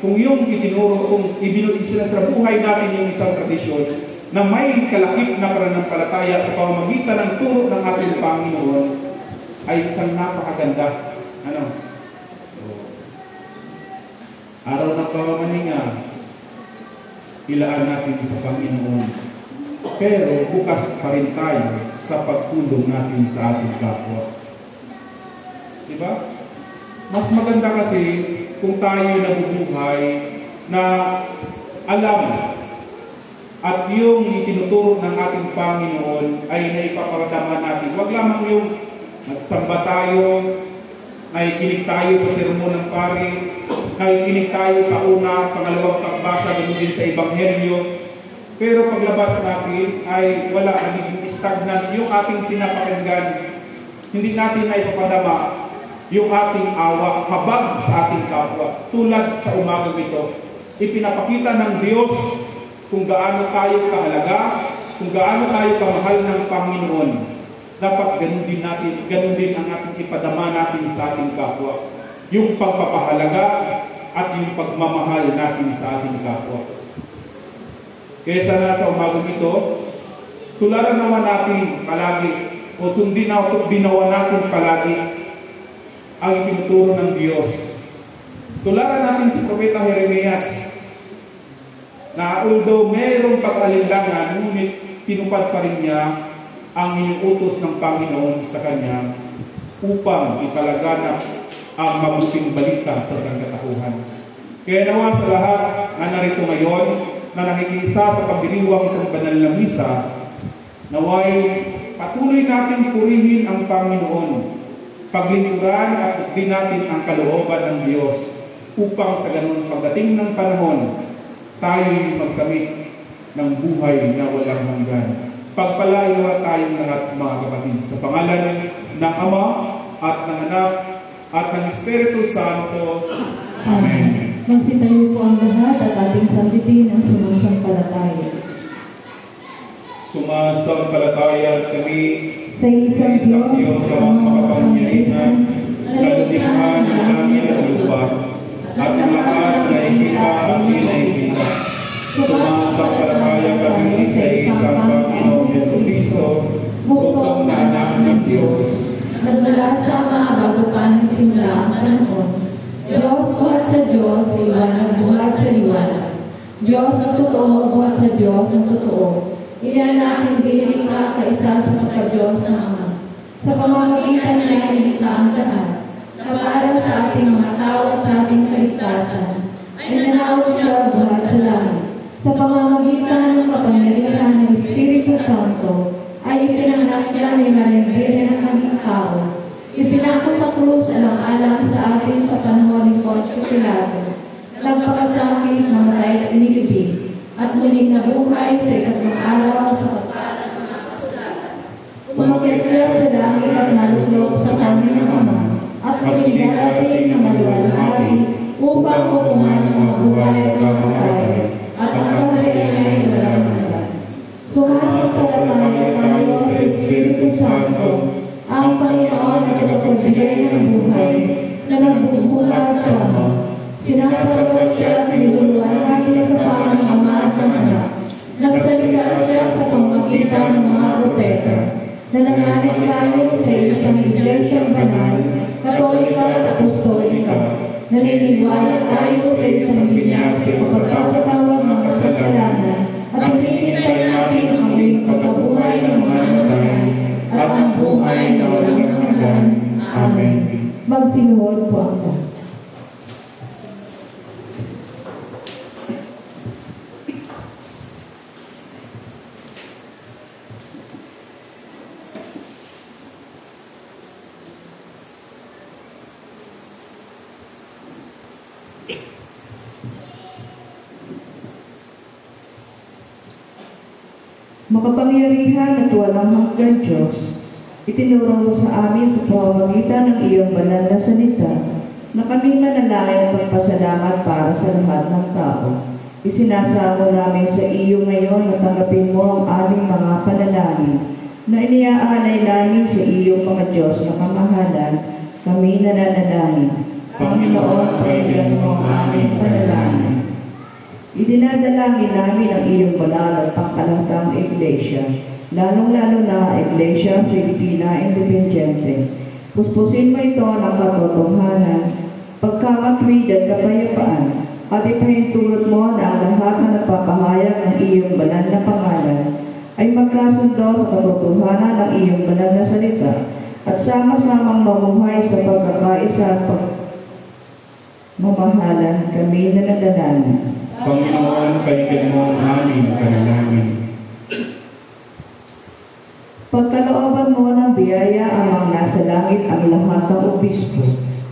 kung yung itinuro, kung ibinutin sa buhay natin yung isang tradisyon na may kalakip na pananampalataya sa pamamagitan ng turo ng ating Panginoon ay isang napakaganda. Araw ng pamamaninga, ilaan natin sa Panginoon. Pero bukas pa rin tayo sa pagtulong natin sa ating kapwa. Diba? Mas maganda kasi kung tayo nabubuhay na alam at yung itinuturo ng ating Panginoon ay naipaparadama natin. Huwag lamang yung nagsamba tayo, nakikinig tayo sa sermon ng pari, nakikinig tayo sa una, pangalawang pagbasa, ganoon din sa Ebanghelyo. Pero paglabas natin ay wala, nagiging stagnant yung ating pinapakinggan. Hindi natin na ipapadama yung ating awa, habag sa ating kapwa. Tulad sa umagang ito, ipinapakita ng Diyos kung gaano tayo kahalaga, kung gaano tayo kamahal ng Panginoon. Dapat ganun din ang ating ipadama natin sa ating kapwa. Yung pagpapahalaga at yung pagmamahal natin sa ating kapwa. Kaya sana sa umagang ito, tularan naman natin palagi o sundin na binawa natin palagi ang itinuturo ng Diyos. Tularan natin si Propeta Jeremias na although mayroong pag-alinlangan, ngunit tinupad pa rin niya ang inuutos ng Panginoon sa kanya upang ipalaganap ang mabuting balita sa sangkatauhan. Kaya nawa sa lahat na narito ngayon na nakikisa sa pagdiriwang itong banal na misa, naway patuloy natin purihin ang Panginoon, paglingkuran at buktin natin ang kalooban ng Diyos upang sa ganun pagdating ng panahon, tayo'y magkamit ng buhay na walang hanggan. Pagpalayo tayong lahat mga kapatid sa pangalan ng Ama at ng Anak at ng Espiritu Santo. Amen.
Magsitayo po ang lahat at ating sambitin ang sumasampalataya.
Sumasampalataya kami
Sa isang Diyos,
ang makapangyarihan, nalulikha ng langit at lupa, at ang lahat na ikita at inaikita. Sumasampalataya kami sa isang Panginoong Jesucristo, bukong na anak ng Diyos,
nagmula sa mga bago pa ng simula ang panahon. Diyos buhat sa Diyos, liwanag buhat sa liwanag. Diyos na totoo, buhat sa Diyos na totoo. Inanak hindi nilikha sa isa sa pagka-Diyos na Ama. Sa pamamagitan niya nilikha ang lahat, na para sa ating mga tao sa ating kaligtasan, ay nanaw siya buhat sa langit. Sa pamamagitan ng kapangyarihan ng Espiritu Santo, ay ipinanganak siya ni Maria Virgen ng aming tao. Ipinako sa krus alang-alang sa atin sa panahon ni Poncio Pilato. Nagpakasakit, mamatay at inilibing, at muling nabuhay sa ikatlong araw sa pagpala ng mga kasulatan. Umakyat siya sa langit at naluklok sa kanyang Ama, at muling darating na maluwalhati upang hukuman ang mga buhay at mamatay, at ang kaharian ay walang hanggan. Sumasampalataya tayo sa Espiritu Santo, ang Panginoon na tagapagbigay ng buhay, na nagbubuhat sa Ama. Sinasagot siya at niluluwalhati sa pangalan ng Ama at ng Anak. Nagsalita siya sa pamamagitan ng mga propeta. Nananalig tayo sa isang iglesia banal, katolika at apostolika. Naniniwala tayo sa isang binyag sa pagkakatawag ng kasalanan, at hinihintay natin ang muling pagkabuhay ng mga namatay at ang buhay na walang hanggan. Amen. Magsinuhod po ako.
Makapangyarihan at walang hanggan Diyos, itinuro mo sa amin sa pamamagitan ng iyong banal na salita na kami manalangin at magpasalamat para sa lahat ng tao. Isinasamo namin sa iyo ngayon na tanggapin mo ang aming mga panalangin na iniaalay namin sa iyong mga Diyos na kamahalan. Kami nananalangin. Panginoon, pakinggan mo ang aming panalangin. Idinadalangin namin ang iyong banal at pangkalahang iglesia, lalong-lalo na ang Iglesia Filipina Independiente. Puspusin mo ito ng katotohanan, pagkamatwid at kapayapaan, at ipahintulot mo na ang lahat na nagpapahayag ng iyong banal na pangalan ay magkasundo sa katotohanan ng iyong banal na salita at sama-samang mamuhay sa pagkakaisa at pagmamahalan. Kami nananalangin.
Panginoon, pakinggan mo ang aming panalangin.
Pagkalooban mo ng biyaya amang nasa langit ang lahat ng obispo,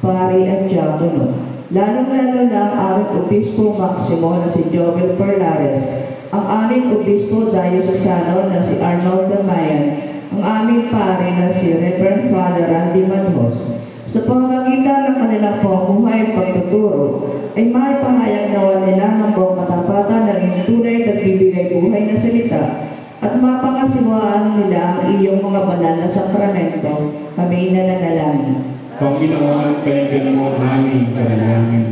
pari at diakono, lalong-lalo na ang aming obispo Maximo na si Jovel Perlares, ang aming obispo diocesano na si Arnold Damayan, ang aming pari na si Reverend Father Randy Manhos. Sa pamamagitan ng kanilang pamumuhay at pagtuturo, ay maipahayag nawa nila ng buong katapatan ng tunay at bibigay buhay na salita at mapangasiwaan nila ang iyong mga banal na sakramento. Kami nananalangin.
Panginoon, pakinggan mo ang aming panalangin.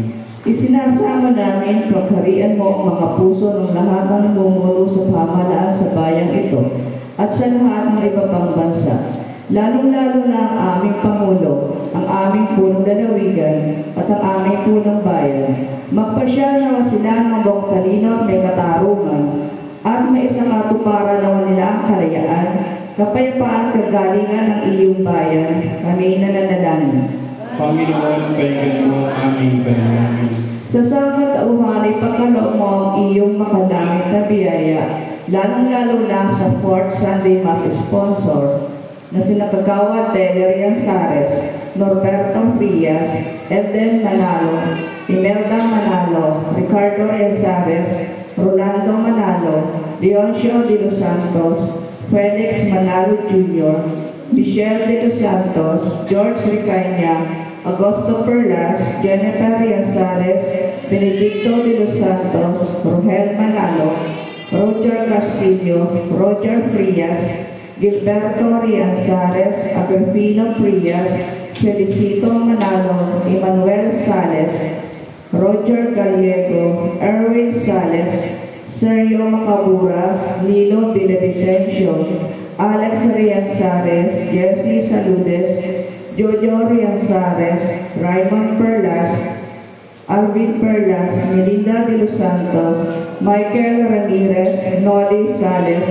Isinasama namin pagharian mo ang mga puso ng lahat ng namumuno sa pamahalaan sa bayang ito at sa lahat ng iba pang bansa. Lalong-lalo na ang aming Pangulo, ang aming punong lalawigan, at ang aming punong bayan. Magpasya nawa sila ng buong talino at may katarungan, at may isang katuparan nawa nila ang kalayaan, kapayapaan kagalingan ng iyong bayan. Kami nananalangin.
Panginoon, pakinggan mo ang aming panalangin.
Sa sangkat tauhan ay pagkaloob mo ang iyong makalangit na biyaya, lalong-lalo na sa Fourth Sunday Mass sponsor, na sina Kagawad Teller Yansares, Norberto Frias, Eden Manalo, Imelda Manalo, Ricardo Yansares, Rolando Manalo, Leoncio de los Santos, Felix Manalo Jr., Michelle de los Santos, George Ricaña, Augusto Perlas, Jennifer Yansares, Benedicto de los Santos, Rogel Manalo, Roger Castillo, Roger Frias, Gilberto Rianzares, Agripino Frias, Felicito Manalo, Emmanuel Sales, Roger Gallego, Erwin Sales, Sergio Macaburas, Lilo Villavicencio, Alex Rianzares, Jesse Saludes, Jojo Rianzares, Raymond Perlas, Alvin Perlas, Melinda de los Santos, Michael Ramirez, Noli Sales,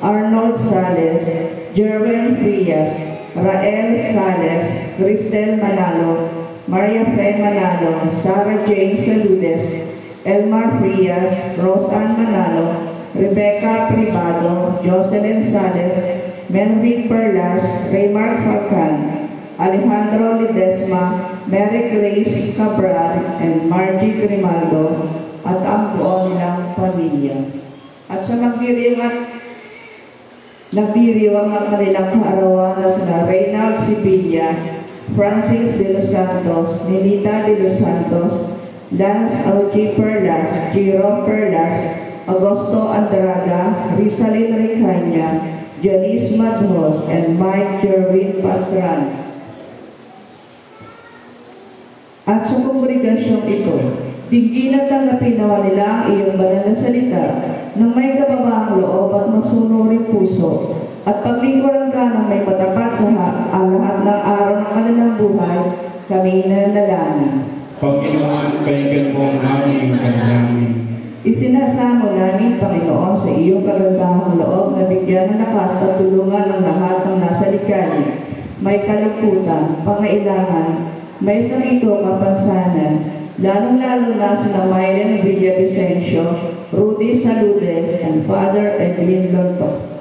Arnold Sales, Jerwin Frias, Rael Sales, Cristel Manalo, Maria Fe Manalo, Sarah Jane Saludes, Elmar Frias, Roseanne Manalo, Rebecca Privado, Jocelyn Sales, Melvin Perlas, Raymar Falcan, Alejandro Ledesma, Mary Grace Cabral, and Margie Grimaldo, at ang buong nilang pamilya. At sa nagdiriwang ang kanilang kaarawan na sina Reynald Sibilla, Francis de los Santos, Nelita de los Santos, Lance Algie Perlas, Jerome Perlas, Augusto Andrada, Rizalyn Ricaña, Janice Madhos, and Mike Jerwin Pastran. At sa kongregasyong ito, tigil at tanggapin nawa nila ang iyong banal na salita ng may kababaang loob at masunuring puso at paglingkuran ka ng may matapat sa ang lahat ng araw ng kanilang buhay. Kami nananalangin.
Panginoon, pakinggan mo ang aming panalangin.
Isinasamo namin, Panginoon, sa iyong kagandahang loob na bigyan ng lakas at tulungan ng lahat ng nasa likali, may kalungkutan, pangailangan, may sakito, kapansanan, lalong-lalo na sina Mylen Villavicencio, Rudy Saludes, and Father Edwin Lonto.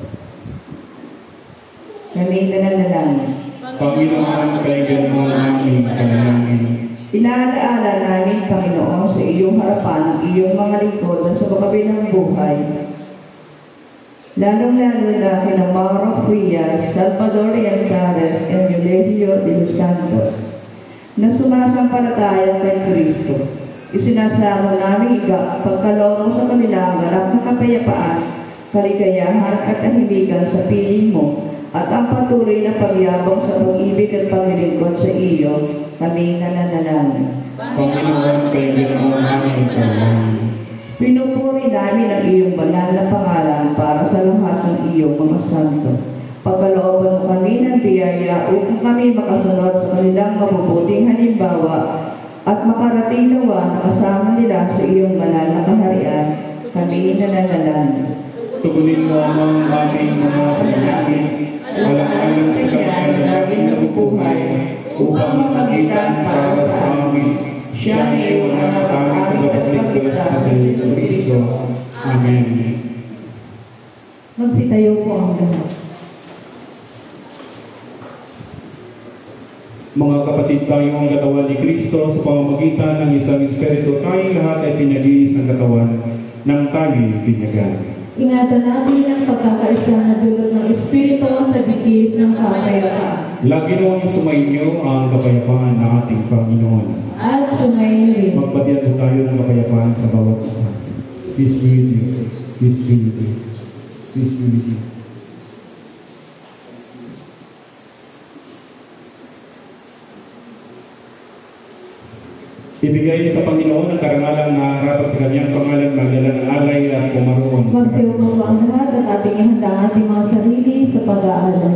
Kami nananalangin.
Panginoon, pakinggan mo ang aming panalangin.
Inaalaala namin, Panginoon, sa iyong harapan ang iyong mga lingkod na sa makabilang buhay
lalong-lalo na kina Mauro Frias, Salvador Yanzares, and Eulegio de los Santos, na sumasampalataya kay Kristo. Isinasamo namin pagkaloob sa kanilang ganap na kapayapaan, kaligayahan at kahiligan sa piling mo, at ang patuloy na pagyabong sa pag-ibig at paglilingkod sa iyo, kami nananalangin.
Panginoon, kailan mo namin itanong.
Pinupuri namin ang iyong banal na pangalan para sa lahat ng iyong mga santo. Pagkalooban mo kami ng biyaya upang kami makasunod sa kanilang mabubuting halimbawa at makarating nawa na kasama nila sa iyong banal na kaharian, kami nananalangin.
Tugunin mo ang aming mga panalangin, alang-alang sa kanya na laging nabubuhay, upang makagitan para sa amin. Siya ang iyong anak at aming tagapagligtas na sa Yesu Cristo. Amen.
Magsitayo po ang lahat.
Mga kapatid, tayo ang katawan ni Kristo sa pamamagitan ng isang Espiritu. Tayong lahat ay pinag-iisang katawan ng tayo'y binyagan.
Ingatan natin ang pagkakaisa na dulot ng Espiritu sa bigis ng kapayapaan.
Lagi noon sumainyo ang kapayapaan ng ating Panginoon.
At sumayin rin.
Magpatiyan tayo ng kapayapaan sa bawat isa. Peace be with you. Peace be with you. Peace be with you. Ibigay sa Panginoon ang karangalan na harapat sa kanyang pangalan, magdala ng alay at pumaroon sa
Magtiyo po ang lahat at ating ihanda ang ating mga sarili sa pag-aalay.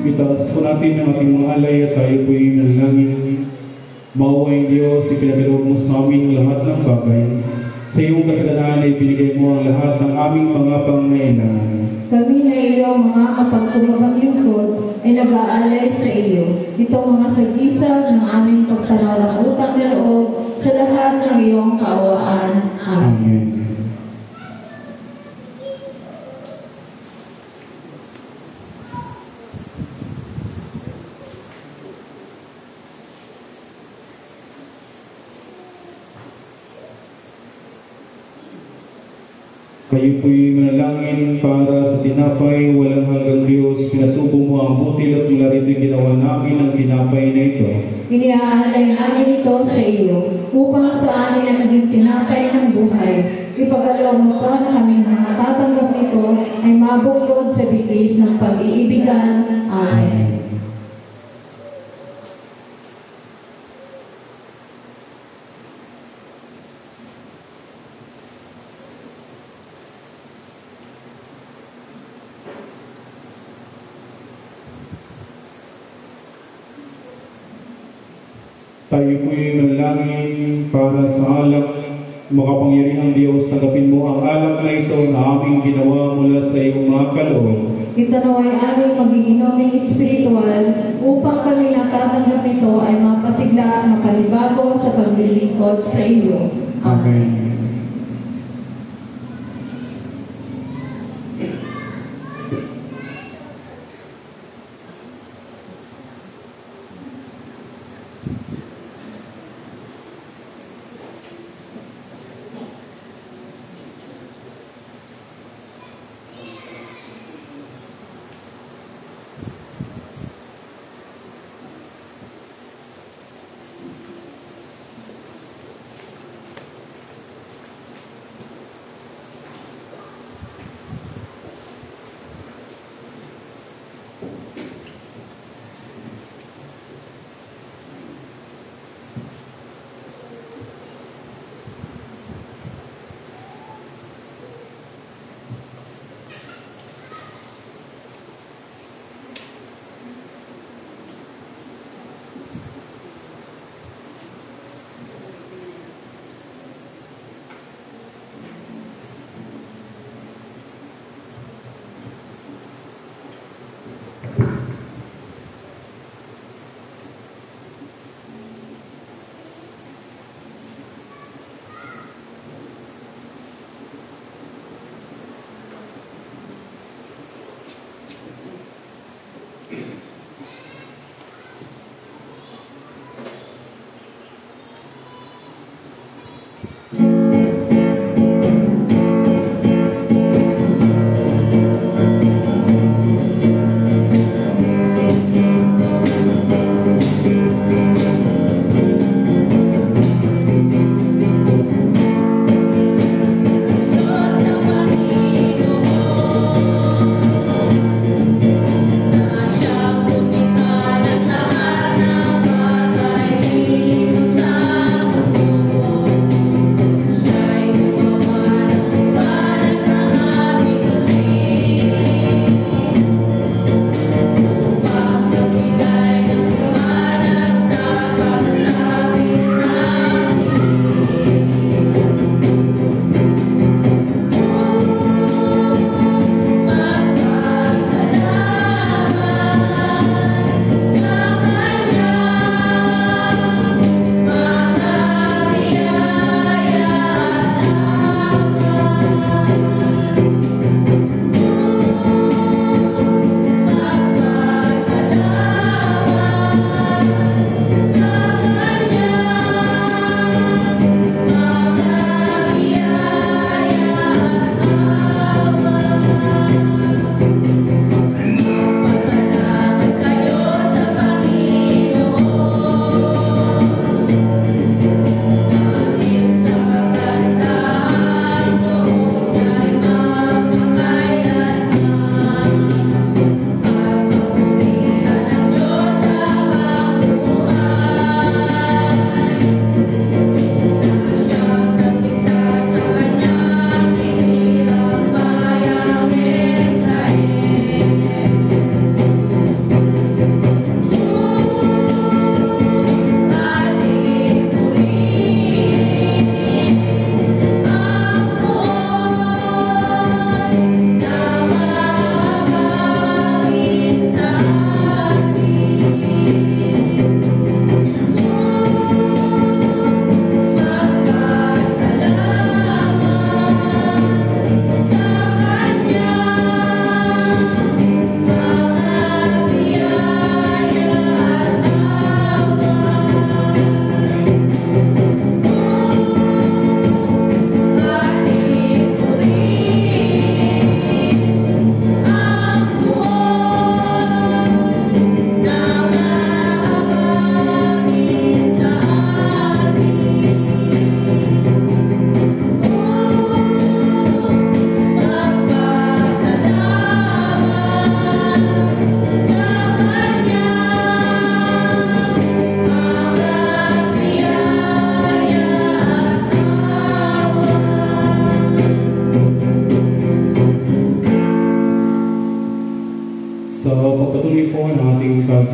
Itaas po natin ang ating mga alay at tayo po'y nanalangin. Maaway Diyos, ipinagkaloob mo sa amin lahat ng bagay. Sa iyong kasalanan ay binigay mo ang lahat ng aming mga pangailangan.
Kami na iyong mga kapagkumabang lingkod ay nag-aalay sa iyo. Itong mga sagisag ng aming pagtanaw ng utang na loob sa lahat ng iyong kaawaan. Amen.
Amen. Kayo po'y manalangin para sa tinapay, walang hanggang Diyos. Pinasubo mo ang butil at mula rito'y ginawa namin ang tinapay na ito.
Iniaalay namin ito sa iyo, upang sa amin ang naging tinapay ng buhay. Ipagalaw mo po na kami na matatanggap nito ay mabukod sa bigis ng pag-iibigan. Amen.
Tayo po'y manalangin para sa alak. Makapangyarihang Diyos, tanggapin mo ang alak na ito na aming ginawa mula sa iyong mga kaloob.
Ito naway aming magiginoming espiritual upang kami natatanggap nito ay mapasigla at makalibago sa paglilingkod sa iyo. Amen.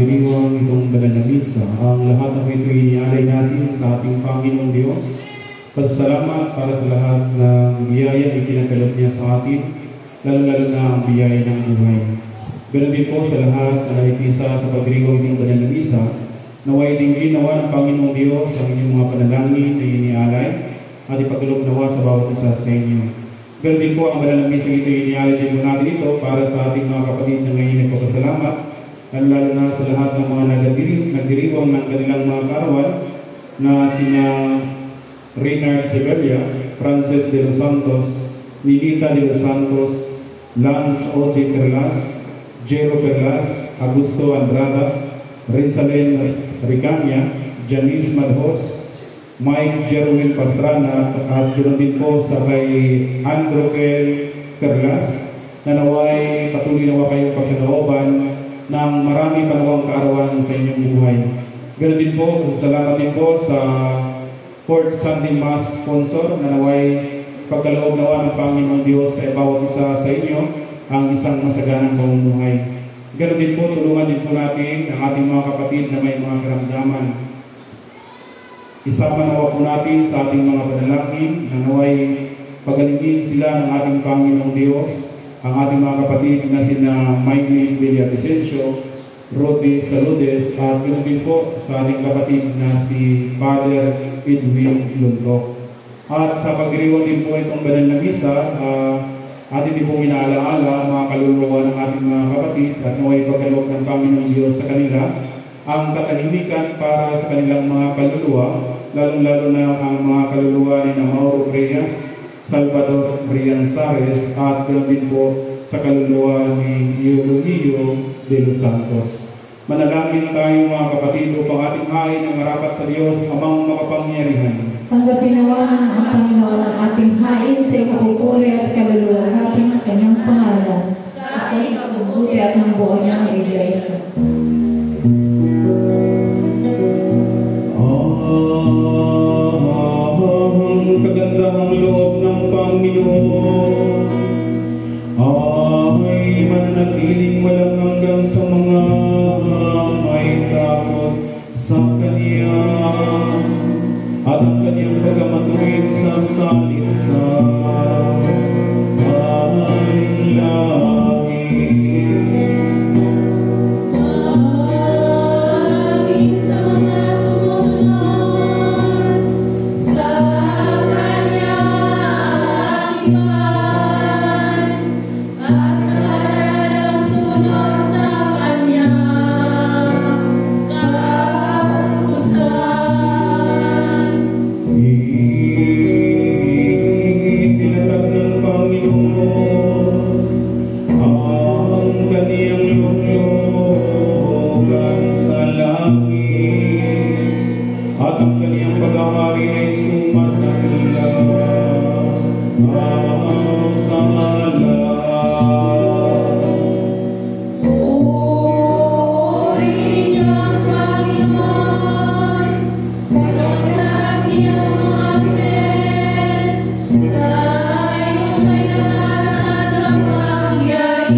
diriwang itong banal na misa. Ang lahat ng ito inialay natin sa ating Panginoong Diyos. Pasalamat para sa lahat ng biyaya na ikinagkaloob niya sa atin, lalo-lalo na ang biyaya ng buhay. Ganon din po sa lahat na nakikisa sa pagdiriwang itong banal na misa, naway din ginawa ng Panginoong Diyos ang inyong mga panalangin na inialay at ipagkaloob nawa sa bawat isa sa inyo. Ganon din po ang banal na misa ito inialay din po natin ito para sa ating mga kapatid na ngayon nagpapasalamat, lalo na sa lahat ng mga nagdiriwang ng kanilang mga karawan na sina Reynard Siberia, Frances de los Santos, Nilita de los Santos, Lance Oche Perlas, Jero Perlas, Augusto Andrada, Rizalen Ricania, Janice Madhos, Mike Jerwin Pastrana, at ganoon din po sa kay Andrew Perlas, na naway patuloy nawa kayong pagkalooban ng marami panawang kaarawan sa inyong buhay. Ganoon din po, salamat din po sa Fort Sunday Mass sponsor na naway pagkaloob nawa ng Panginoong Diyos sa bawat isa sa inyo ang isang masaganang pamumuhay. Ganoon din po, tulungan din po natin ang ating mga kapatid na may mga karamdaman. Isama nawa po natin sa ating mga panalangin na naway pagalingin sila ng ating Panginoong Diyos, ang ating mga kapatid na sina Mikey Villavicencio, Rodi Saludes, at ganoon din po sa ating kapatid na si Father Edwin Luntok. At sa pagdiriwang din po itong banal na misa, atin din pong inaalaala mga kaluluwa ng ating mga kapatid at naway pagkaloob ng Panginoong Diyos sa kanila ang katahimikan para sa kanilang mga kaluluwa, lalong-lalo na ang mga kaluluwa ni Mauro Reyes, Salvador Brianzares, at ganoon din po sa kaluluwa ni Eugenio de los Santos. Manalangin tayo mga kapatid upang ating hain ang marapat sa Diyos amang makapangyarihan.
Tanggapin nawa ang Panginoon ang ating hain sa ikapupuri at kaluluwalhati ng kanyang pangalan sa ating kabubuti at ng buo niyang iglesia.
Ang kagandahang loob ng Panginoon ay mananatiling walang hanggang sa mga may takot sa Kanya, at ang Kanyang pagkamatuwid sa salisa ay langit.
Maging sa mga sumusunod sa Kanyang iman at karalang sunod sa Kanyang kautusan.
Itinatag ng Panginoon ang Kaniyang luglugan sa langit, at ang Kaniyang paghahari ay sumasakilang sa alam.
Purihin niyo ang Panginoon, pagkalag niyang mga anghel, dahil may nakasan ng kapangyarihan,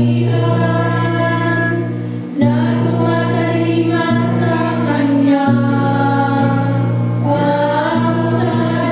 na tumatalima sa Kanya, pagsalita.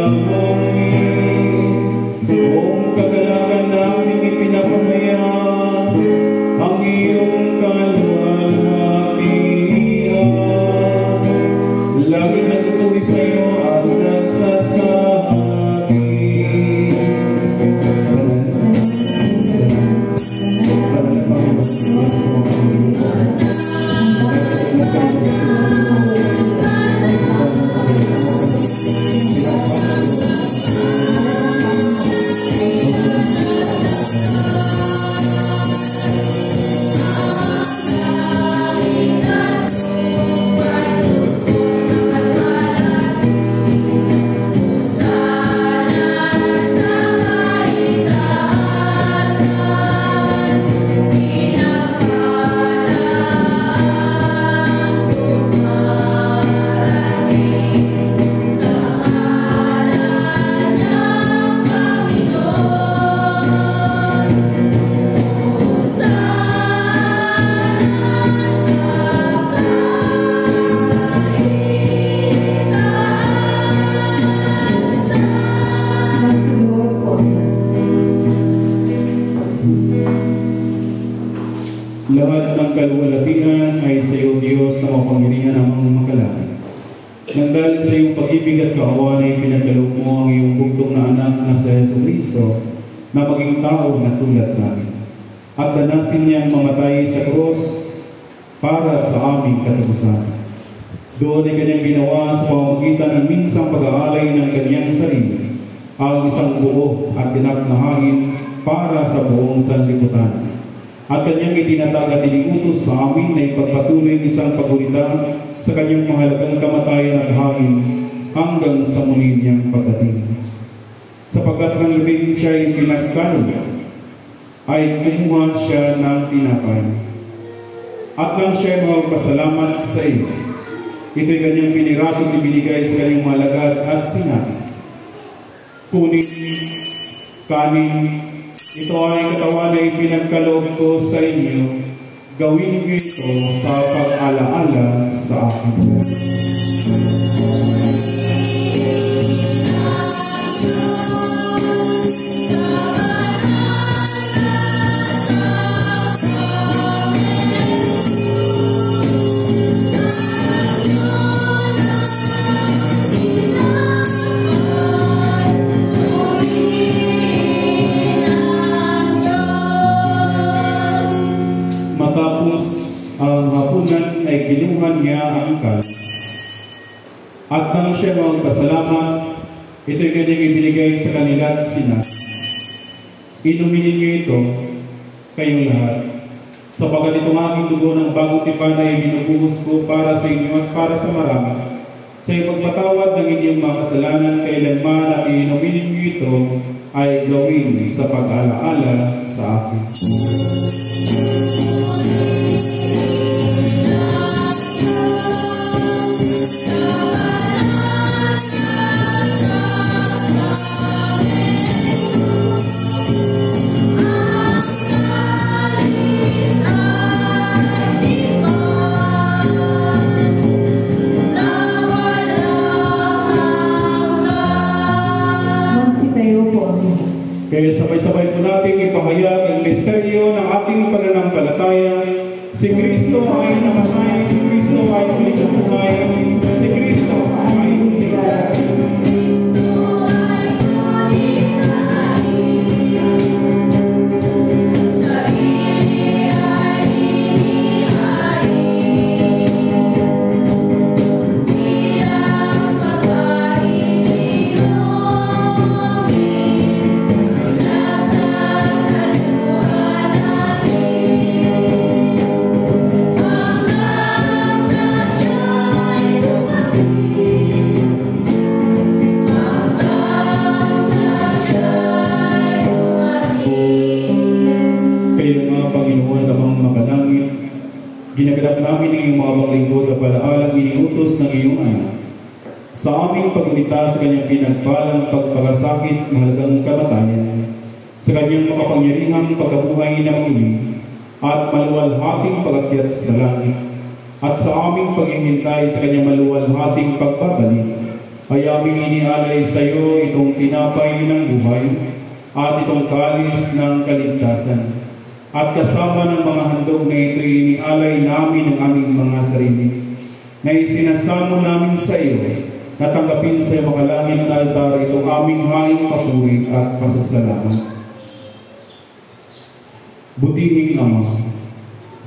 Kung kagalakan namin ipinapamaya ang iyong kaluwalhatian, lagi nagtutuloy sa iyo at nagsasabi. Lahat ng kaluwalhatian ay sa iyo, Diyos, na mapangyarihan ang makalakad. Nang dahil sa iyong pag-ibig at kaawa na ipinagkaloob mo ang iyong bugtong na anak na sa Jesucristo na maging tao na tulad namin. At danasin niyang mamatay sa krus para sa aming katapusan. Doon ay kanyang ginawa sa pamamagitan ng minsang pag-aalay ng kanyang sarili, ang isang buo at tinaknahain para sa buong sanlibutan. At kanyang itinatag at iniutos sa amin na ipagpatuloy isang pagulita sa kanyang mahalagang kamatayan at hangin hanggang sa muli niyang pagdating. Sapagkat ng libing siya ay pinagkanon, ay kumuha siya ng tinapay. At nang siya magpasalamat sa iyo, ito'y kanyang pinirasong ibinigay sa kanyang malagad at sinabi, kunin, kanin, ito ay katawan na ipinagkaloob ko sa inyo, gawin niyo ito sa pag-alaala sa akin. Matapos ang hapunan ay kinuha niya ang kanin. At nang siya magpasalamat, ito'y kanyang ibinigay sa kanila at sinabi, inumin niyo ito, kayong lahat, sapagkat itong aking dugo ng bagong tipan ay binubuhos ko para sa inyo at para sa marami, sa ipagpatawad ng inyong mga kasalanan kailanman, at inumin niyo ito ay gawin sa pag-alaala sa akin. Kaya sabay-sabay po natin ipahayag ang misteryo ng ating pananampalataya. Si Kristo ay namatay, si Kristo ay muling nabuhay, si Kristo ay bumiligay. Ginaganap namin ang iyong mga maglingkod na palaalang iniutos ng iyong anak. Sa aming pagulita sa kanyang pinagpalang pagpakasakit, mahalagang kamatayan, sa kanyang makapangyarihang pagkabuhay na muli, at maluwalhating pag-akyat sa langit, at sa aming paghihintay sa kanyang maluwalhating pagbabalik, ay aming inialay sa iyo itong tinapay ng buhay at itong kalis ng kaligtasan. At kasama ng mga handog na ito, inialay namin ang aming mga sarili, na isinasamo namin sa iyo, na tanggapin sa iyo makalangit na altar itong aming haing papuri at pasasalamat. Butihing Ama,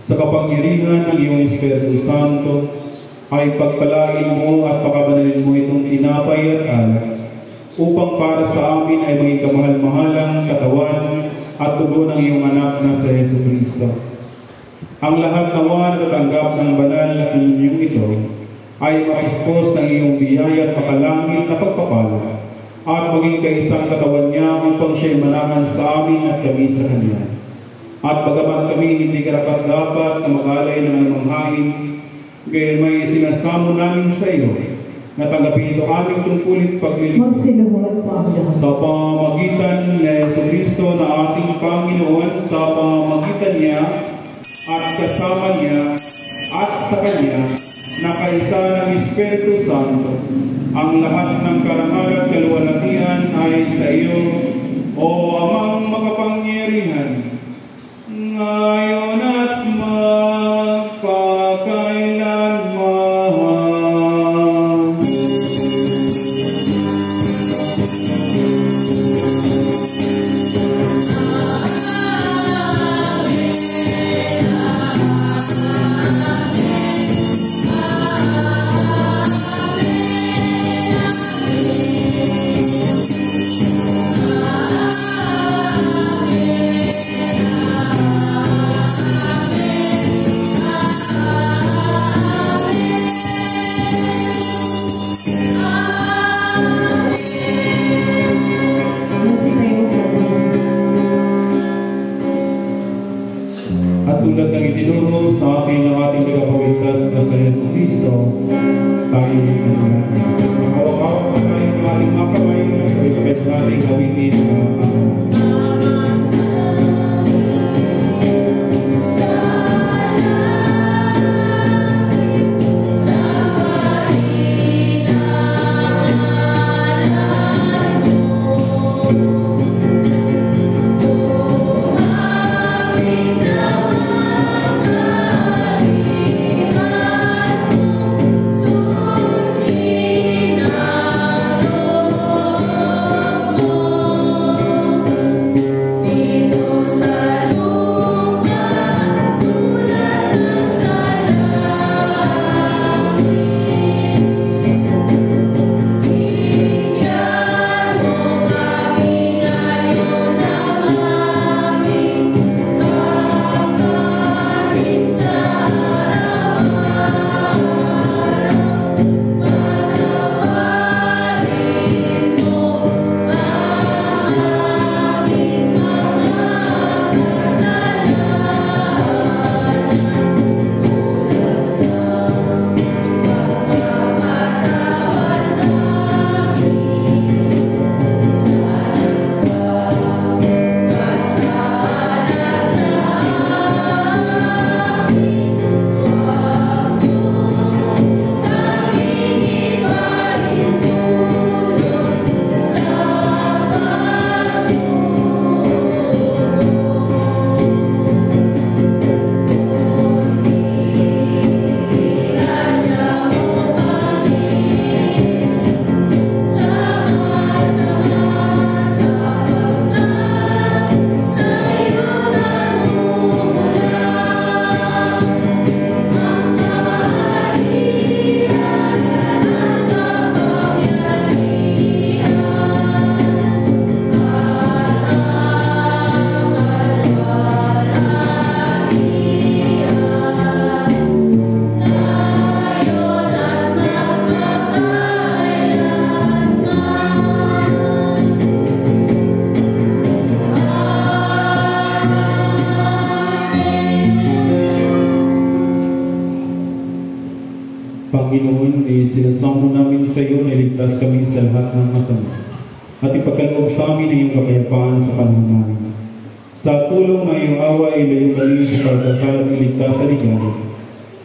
sa kapangyarihan ng iyong Espiritu Santo, ay pagpalain mo at pakabanalin mo itong tinapay at alak, upang para sa amin ay maging kamahal-mahalang katawan at tugo ng iyong anak na sa Yesu Kristo. Ang lahat nawa na tatanggap ng banal na inyong ito ay maispos ng iyong biyaya at pakalangit na pagpapala at maging kaisang katawan niya upang siya'y manahan sa amin at kami sa Kanya. At bagaman kami hindi karapat-dapat na mag-alay ng anumang hain, kaya may sinasamo namin sa iyo na tanggapin ito aming tungkulit paglilingkod
Magsiluhod po ang lahat.
sa pamamagitan ni Yesu Kristo na ating Panginoon, sa pamamagitan niya at kasama niya at sa Kanya na kaisa ng Espiritu Santo, ang lahat ng karangal at kaluwalhatian ay sa iyo, O Amang makapangyarihan, ngayon at magpakailanman. At tulad ng itinuro sa atin ng ating tagapagligtas na sa Yesu Kristo, tayo araw-araw na tayo ng ating mga kamay na sa ikapit nating gawitin na Panginoon, sinasamo namin sa iyo na iligtas kami sa lahat ng masama at ipagkaloob sa amin ang iyong kapayapaan sa panahon namin. Sa tulong ng iyong awa, ilayo kami sa pagkakal at iligtas sa ligaya.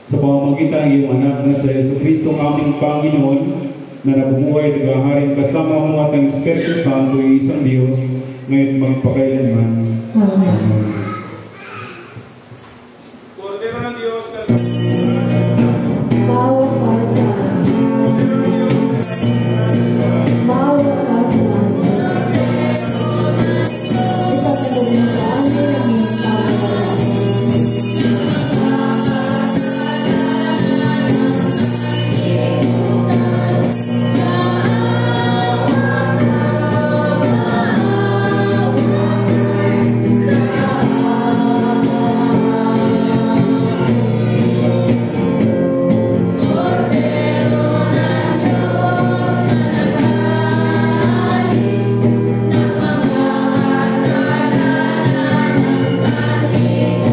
Sa pamamagitan ng iyong anak na sa Yesu Kristo, aming Panginoon, na nabumuhay at naghaharin kasama mo at ang Espiritu Santo ay isang Diyos, ngayon magpakailanman.
Amen.
Kordero ng Diyos,
Bawat para sa amin. Bawat para sa amin. Ipagkalugin sa amin ang iyong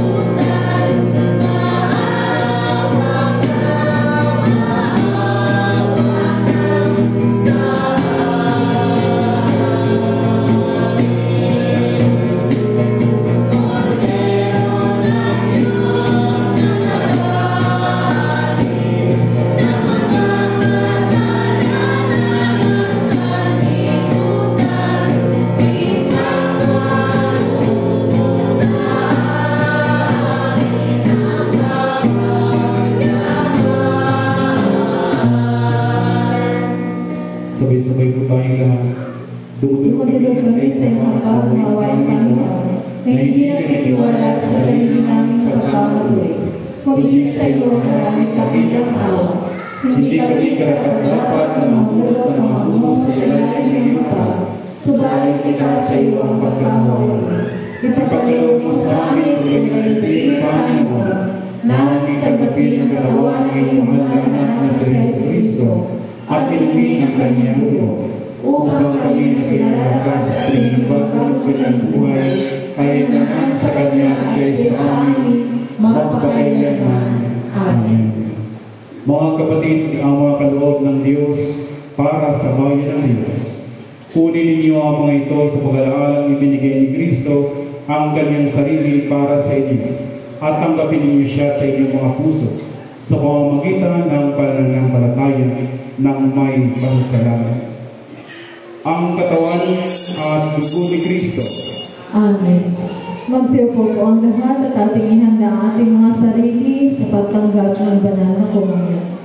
pagkakalagay.
Sabay-sabay po tayong lahat. Dumudulog kami sa mga pagmawain Panginoon, na hindi nakitiwala sa sarili naming pagkakamaluwi. Kundi sa iyo maraming kapilang awa. Hindi kami karapat-dapat na mahulog ng mga ulo sa ilalim ng iyong tao. Subalit kita sa iyo ang pagkamawain. Ipagkaloob mo sa amin kung nalilitin Panginoon, na aming tanggapin ang katawan ng iyong mahal na anak na si Jesucristo, at inumin ang kanyang ulo, upang kami na pinalakas at pinagbagang kanyang buhay, kahit naman sa kanya at siya sa amin, magpakailanman. Amen. Mga kapatid, ang mga kaloob ng Diyos para sa bayan ng Diyos. Kunin ninyo ang mga ito sa pag-alaalang ibinigay ni Kristo ang kanyang sarili para sa inyo, at tanggapin ninyo siya sa inyong mga puso sa pamamagitan ng pananampalataya ng may pangsalamat. Ang katawan at dugo ni Kristo.
Amen. Magsiupo po ang lahat at ating ihanda ang ating mga sarili sa pagtanggap ng banal na komunyon.